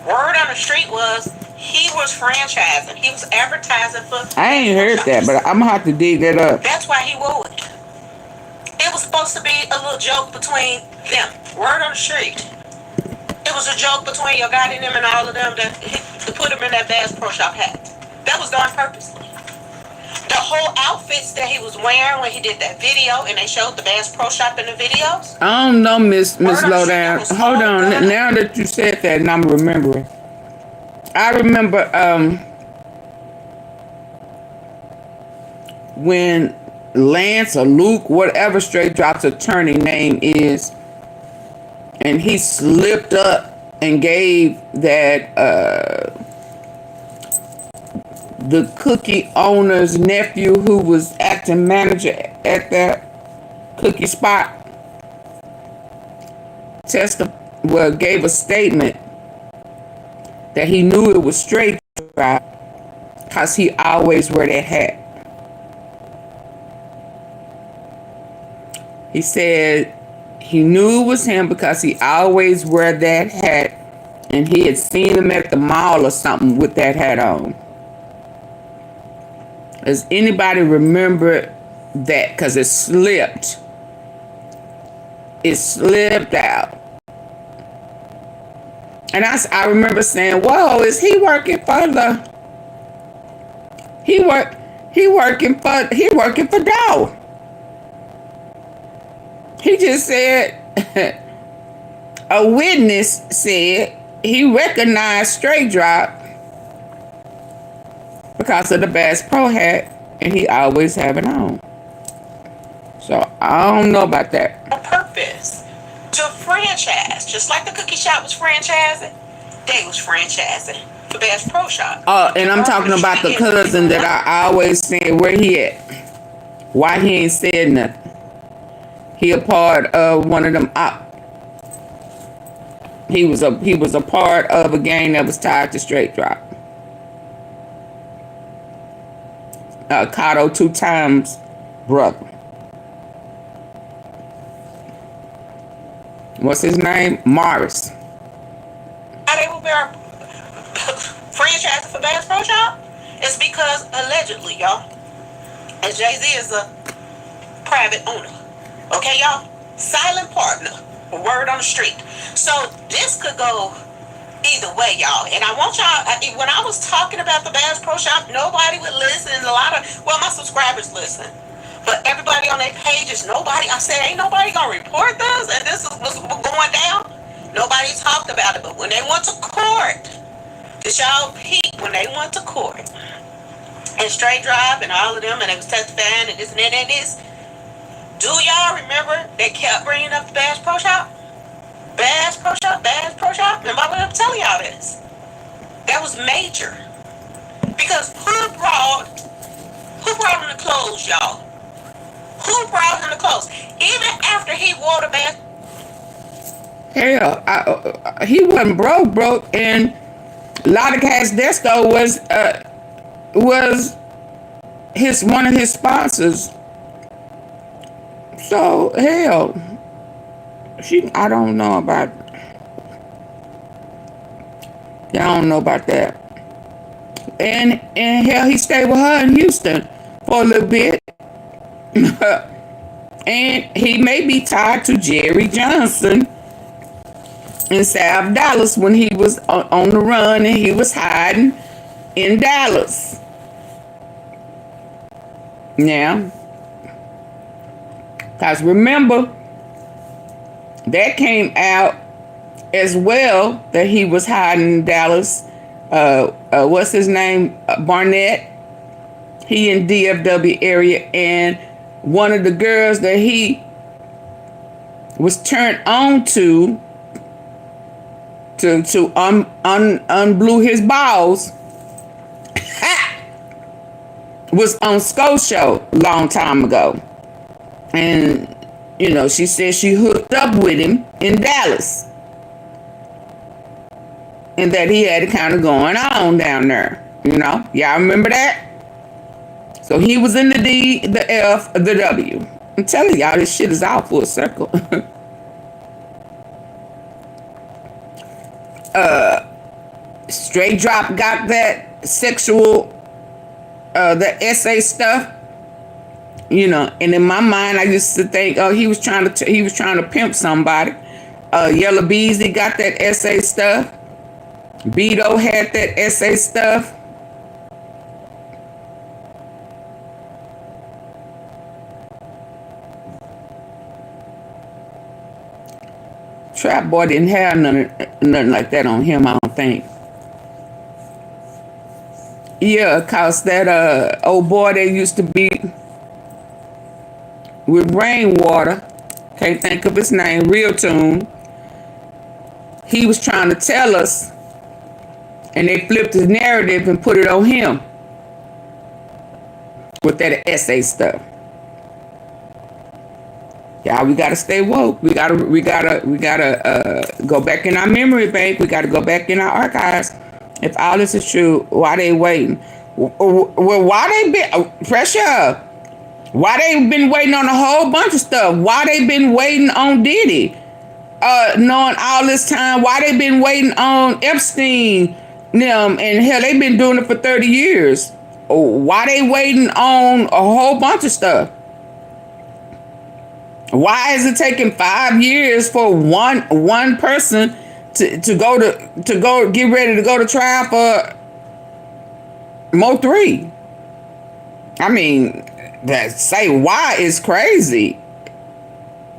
word on the street was he was franchising. He was advertising for. I ain't heard that, but I'm gonna have to dig that up. That's why he wore it. It was supposed to be a little joke between them. Word on the street. It was a joke between Yo Gotti and them and all of them to put him in that Bass Pro Shop hat. That was done purposely. The whole outfits that he was wearing when he did that video, and they showed the Bass Pro Shop in the videos. I don't know, Miss Lowdown. Hold on. Now that you said that, and I'm remembering. I remember when Lance or Luke, whatever Straight Drop's attorney name is, and he slipped up and gave that the cookie owner's nephew, who was acting manager at that cookie spot, gave a statement that he knew it was Straight Drop because he always wear that hat. He said he knew it was him because he always wear that hat, and he had seen him at the mall or something with that hat on. Does anybody remember that? Because it slipped. It slipped out. And I remember saying, whoa, is he working for the... He working for Doe. He just said, a witness said he recognized Straight Drop because of the Bass Pro hat, and he always have it on. So I don't know about that. On purpose to franchise, just like the cookie shop was franchising, they was franchising for Bass Pro Shop. And I'm talking about the cousin that I always said, where he at? Why he ain't said nothing? He a part of one of them. He was a part of a gang that was tied to Straight Drop. Cotto 2 times brother. What's his name? Morris. They were franchising for Bass Pro Shop. It's because allegedly, y'all, as Jay-Z is a private owner. Okay, y'all? Silent partner Word on the street. So this could go either way, y'all. And I want y'all, when I was talking about the Bass Pro Shop, nobody would listen. Well, my subscribers listen. But everybody on their pages, nobody, I said, ain't nobody gonna report this? And this is what's going down? Nobody talked about it. But when they went to court, did y'all peep when they went to court? And STRAIGHTDROP and all of them, and they was testifying and this and that and this. Do y'all remember they kept bringing up the Bass Pro Shop? Bass Pro Shop, Bass Pro Shop. Remember I was telling y'all this. That was major. Because who brought him the clothes, y'all? Who brought him the clothes? Even after he wore the Bass. Hell, he wasn't broke, and a lot of cats that stole was one of his sponsors. So hell, I don't know about. Yeah, I don't know about that. And hell, he stayed with her in Houston for a little bit. And he may be tied to Jerry Johnson in South Dallas when he was on the run and he was hiding in Dallas. Now, because remember, that came out as well that he was hiding in Dallas. What's his name? Barnett. He in DFW area, and one of the girls that he was turned on to unblew his balls was on Sko's show a long time ago. And, you know, she said she hooked up with him in Dallas. And that he had it kind of going on down there. You know, y'all remember that? So he was in the D, the F, the W. I'm telling y'all, this shit is all full circle. STRAIGHTDROP got that sexual, the essay stuff. You know, and in my mind, I used to think, oh, he was trying to pimp somebody. Yellow Beezy got that essay stuff. Beto had that essay stuff. Trap Boy didn't have nothing like that on him, I don't think. Yeah, cause that old boy that used to be with Rainwater, can't think of his name, Real Tune. He was trying to tell us, and they flipped his narrative and put it on him with that essay stuff. Yeah, we gotta stay woke. We gotta go back in our memory bank. We gotta go back in our archives. If all this is true, why they waiting? Well, why they been pressure? Why they been waiting on a whole bunch of stuff? Why they been waiting on Diddy? Knowing all this time, why they been waiting on Epstein? Them and hell, they been doing it for 30 years. Why they waiting on a whole bunch of stuff? Why is it taking 5 years for one person to go get ready to go to trial for MO3? I mean, that say why is crazy.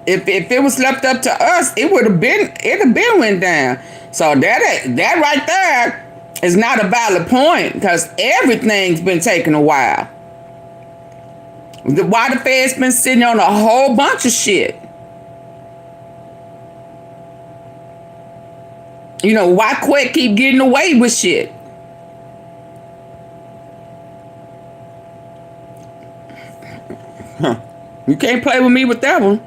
If it was left up to us, it'd have been went down. So that right there is not a valid point, because everything's been taking a while. Why the Fed's been sitting on a whole bunch of shit? You know, why Quick keep getting away with shit? Huh. You can't play with me with that one.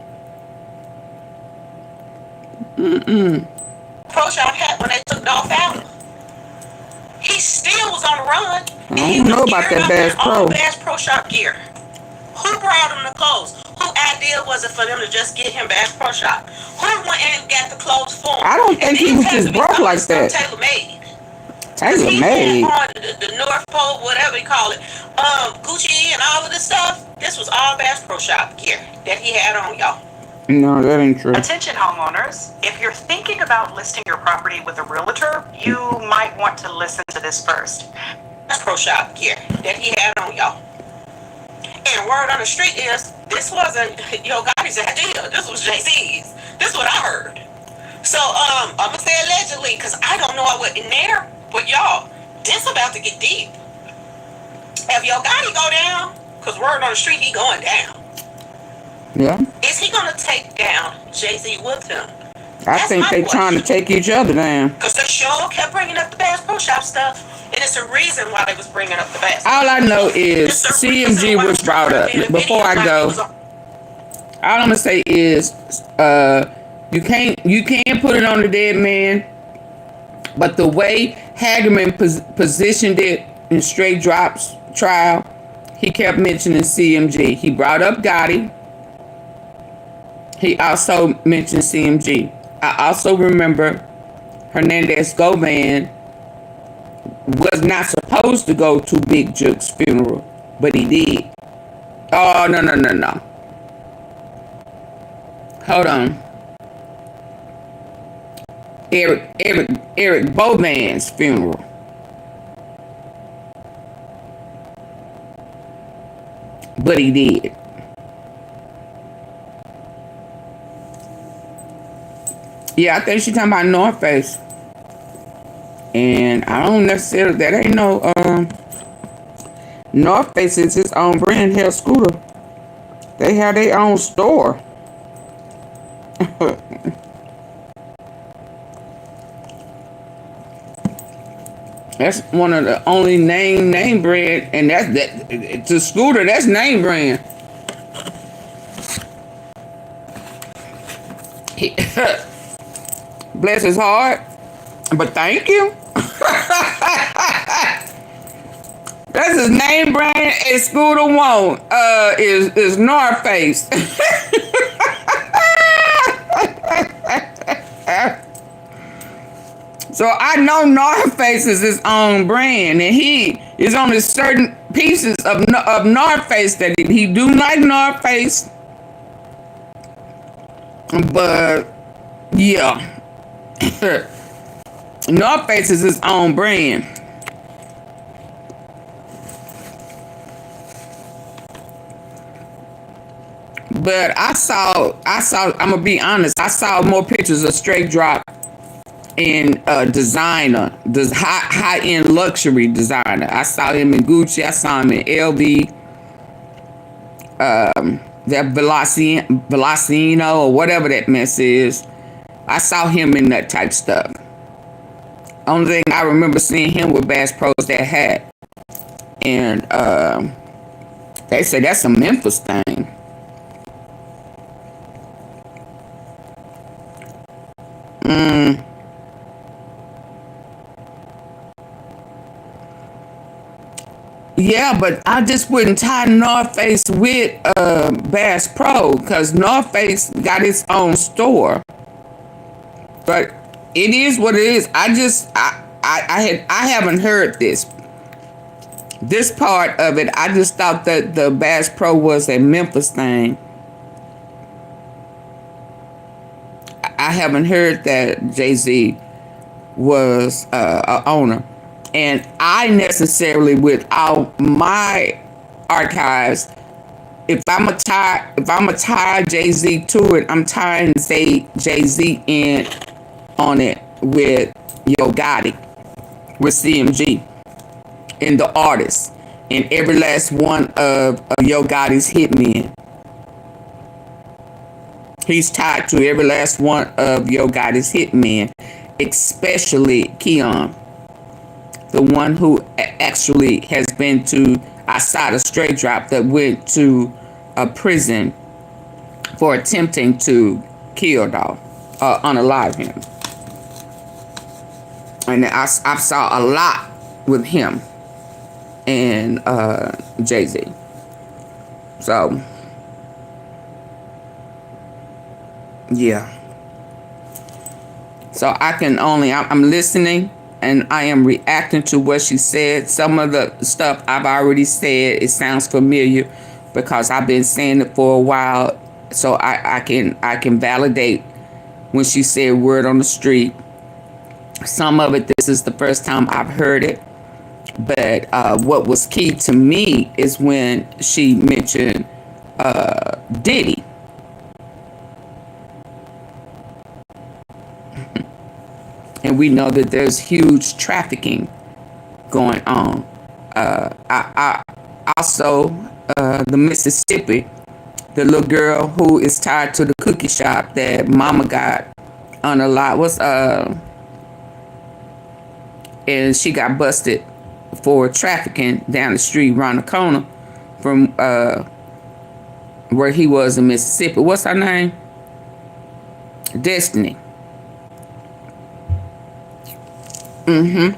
Pro Shop had when they took Dolph out. He still was on the run. I don't know about that Bass Pro. Bass Pro Shop gear. Who brought him the clothes? Who idea was it for them to just get him Bass Pro Shop? Who went and got the clothes for him? I don't think he was just broke like that. Tailor made. Tailor made. The North Pole, whatever you call it, Gucci and all of this stuff. This was all Bass Pro Shop gear that he had on, y'all. No, that ain't true. Attention homeowners, if you're thinking about listing your property with a realtor, you might want to listen to this first. That's pro shop gear that he had on, y'all. And word on the street is, this wasn't Yo Gotti's idea. This was Jay-Z's. This is what I heard. So, I'm gonna say allegedly, because I don't know I wasn't there, but y'all, this about to get deep. If Yo Gotti go down, because word on the street, he going down. Yeah. Is he gonna take down Jay-Z with him? I think they trying to take each other down. Because the show kept bringing up the Bass Pro Shop stuff. And it's a reason why they was bringing up the Bass. All I know is CMG was brought up. Before I go, all I'm gonna say is you can't put it on the dead man. But the way Hagerman positioned it in Straight Drop's trial, he kept mentioning CMG. He brought up Gotti. He also mentioned CMG. I also remember Hernandez Govan was not supposed to go to Big Juke's funeral, but he did. Oh, no. Hold on. Eric Bovan's funeral. But he did. Yeah, I think she's talking about North Face. And I don't necessarily, that ain't no, North Face is his own brand, Hell Scooter. They have their own store. That's one of the only name brand, and that's the Scooter, that's name brand. Bless his heart, but thank you. That's his name brand, and Scooter won't. Is North Face. So I know North Face is his own brand, and he is on his certain pieces of North Face that he do like North Face. But yeah, North Face is his own brand. But I saw, I'm gonna be honest, I saw more pictures of Straight Drop in designer, high-end luxury designer. I saw him in Gucci, I saw him in LV, that Velocino or whatever that mess is. I saw him in that type stuff. Only thing I remember seeing him with Bass Pro's that hat. And they say that's a Memphis thing. Yeah, but I just wouldn't tie North Face with Bass Pro, because North Face got its own store. But it is what it is. I haven't heard this part of it. I just thought that the Bass Pro was a Memphis thing. I haven't heard that Jay-Z was a owner. And I necessarily, without my archives, if I'm a tie Jay-Z to it, I'm tying Jay-Z in on it with Yo Gotti, with CMG, and the artists, and every last one of Yo Gotti's hitmen. He's tied to every last one of Yo Gotti's hitmen, especially Keon, the one who actually has been to outside of Straight Drop, that went to a prison for attempting to kill Dolph, unalive him. And I saw a lot with him and Jay-Z. So, yeah. So I'm listening, and I am reacting to what she said. Some of the stuff I've already said, it sounds familiar because I've been saying it for a while. So I can validate when she said word on the street. Some of it, this is the first time I've heard it. But what was key to me is when she mentioned Diddy. And we know that there's huge trafficking going on. I also, the Mississippi, the little girl who is tied to the cookie shop that mama got on a lot was, and she got busted for trafficking down the street around the corner from where he was in Mississippi. What's her name? Destiny. And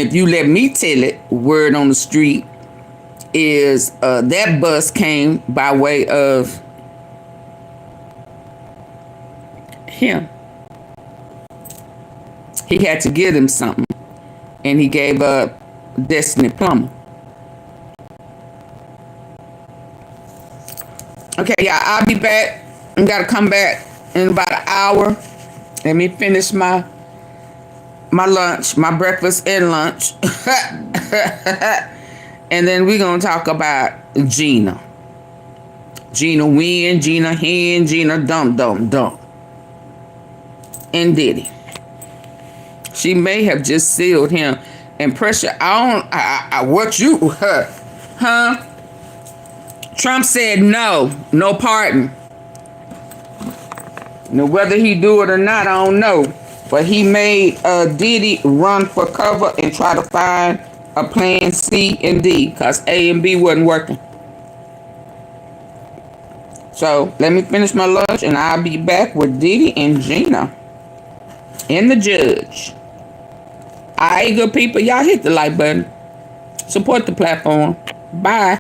if you let me tell it, word on the street is that bus came by way of him. He had to give him something, and he gave up Destiny Plumber. Okay, yeah, I'll be back. I gotta come back in about an hour. Let me finish my lunch, my breakfast and lunch. And then we're gonna talk about Gina. Gina win, Gina hen, Gina dump. And Diddy. She may have just sealed him. And pressure on what you, huh? Trump said no pardon. Now whether he do it or not, I don't know. But he made Diddy run for cover and try to find a plan C and D because A and B wasn't working. So let me finish my lunch and I'll be back with Diddy and Gina and the judge. All right, good people, y'all hit the like button. Support the platform. Bye.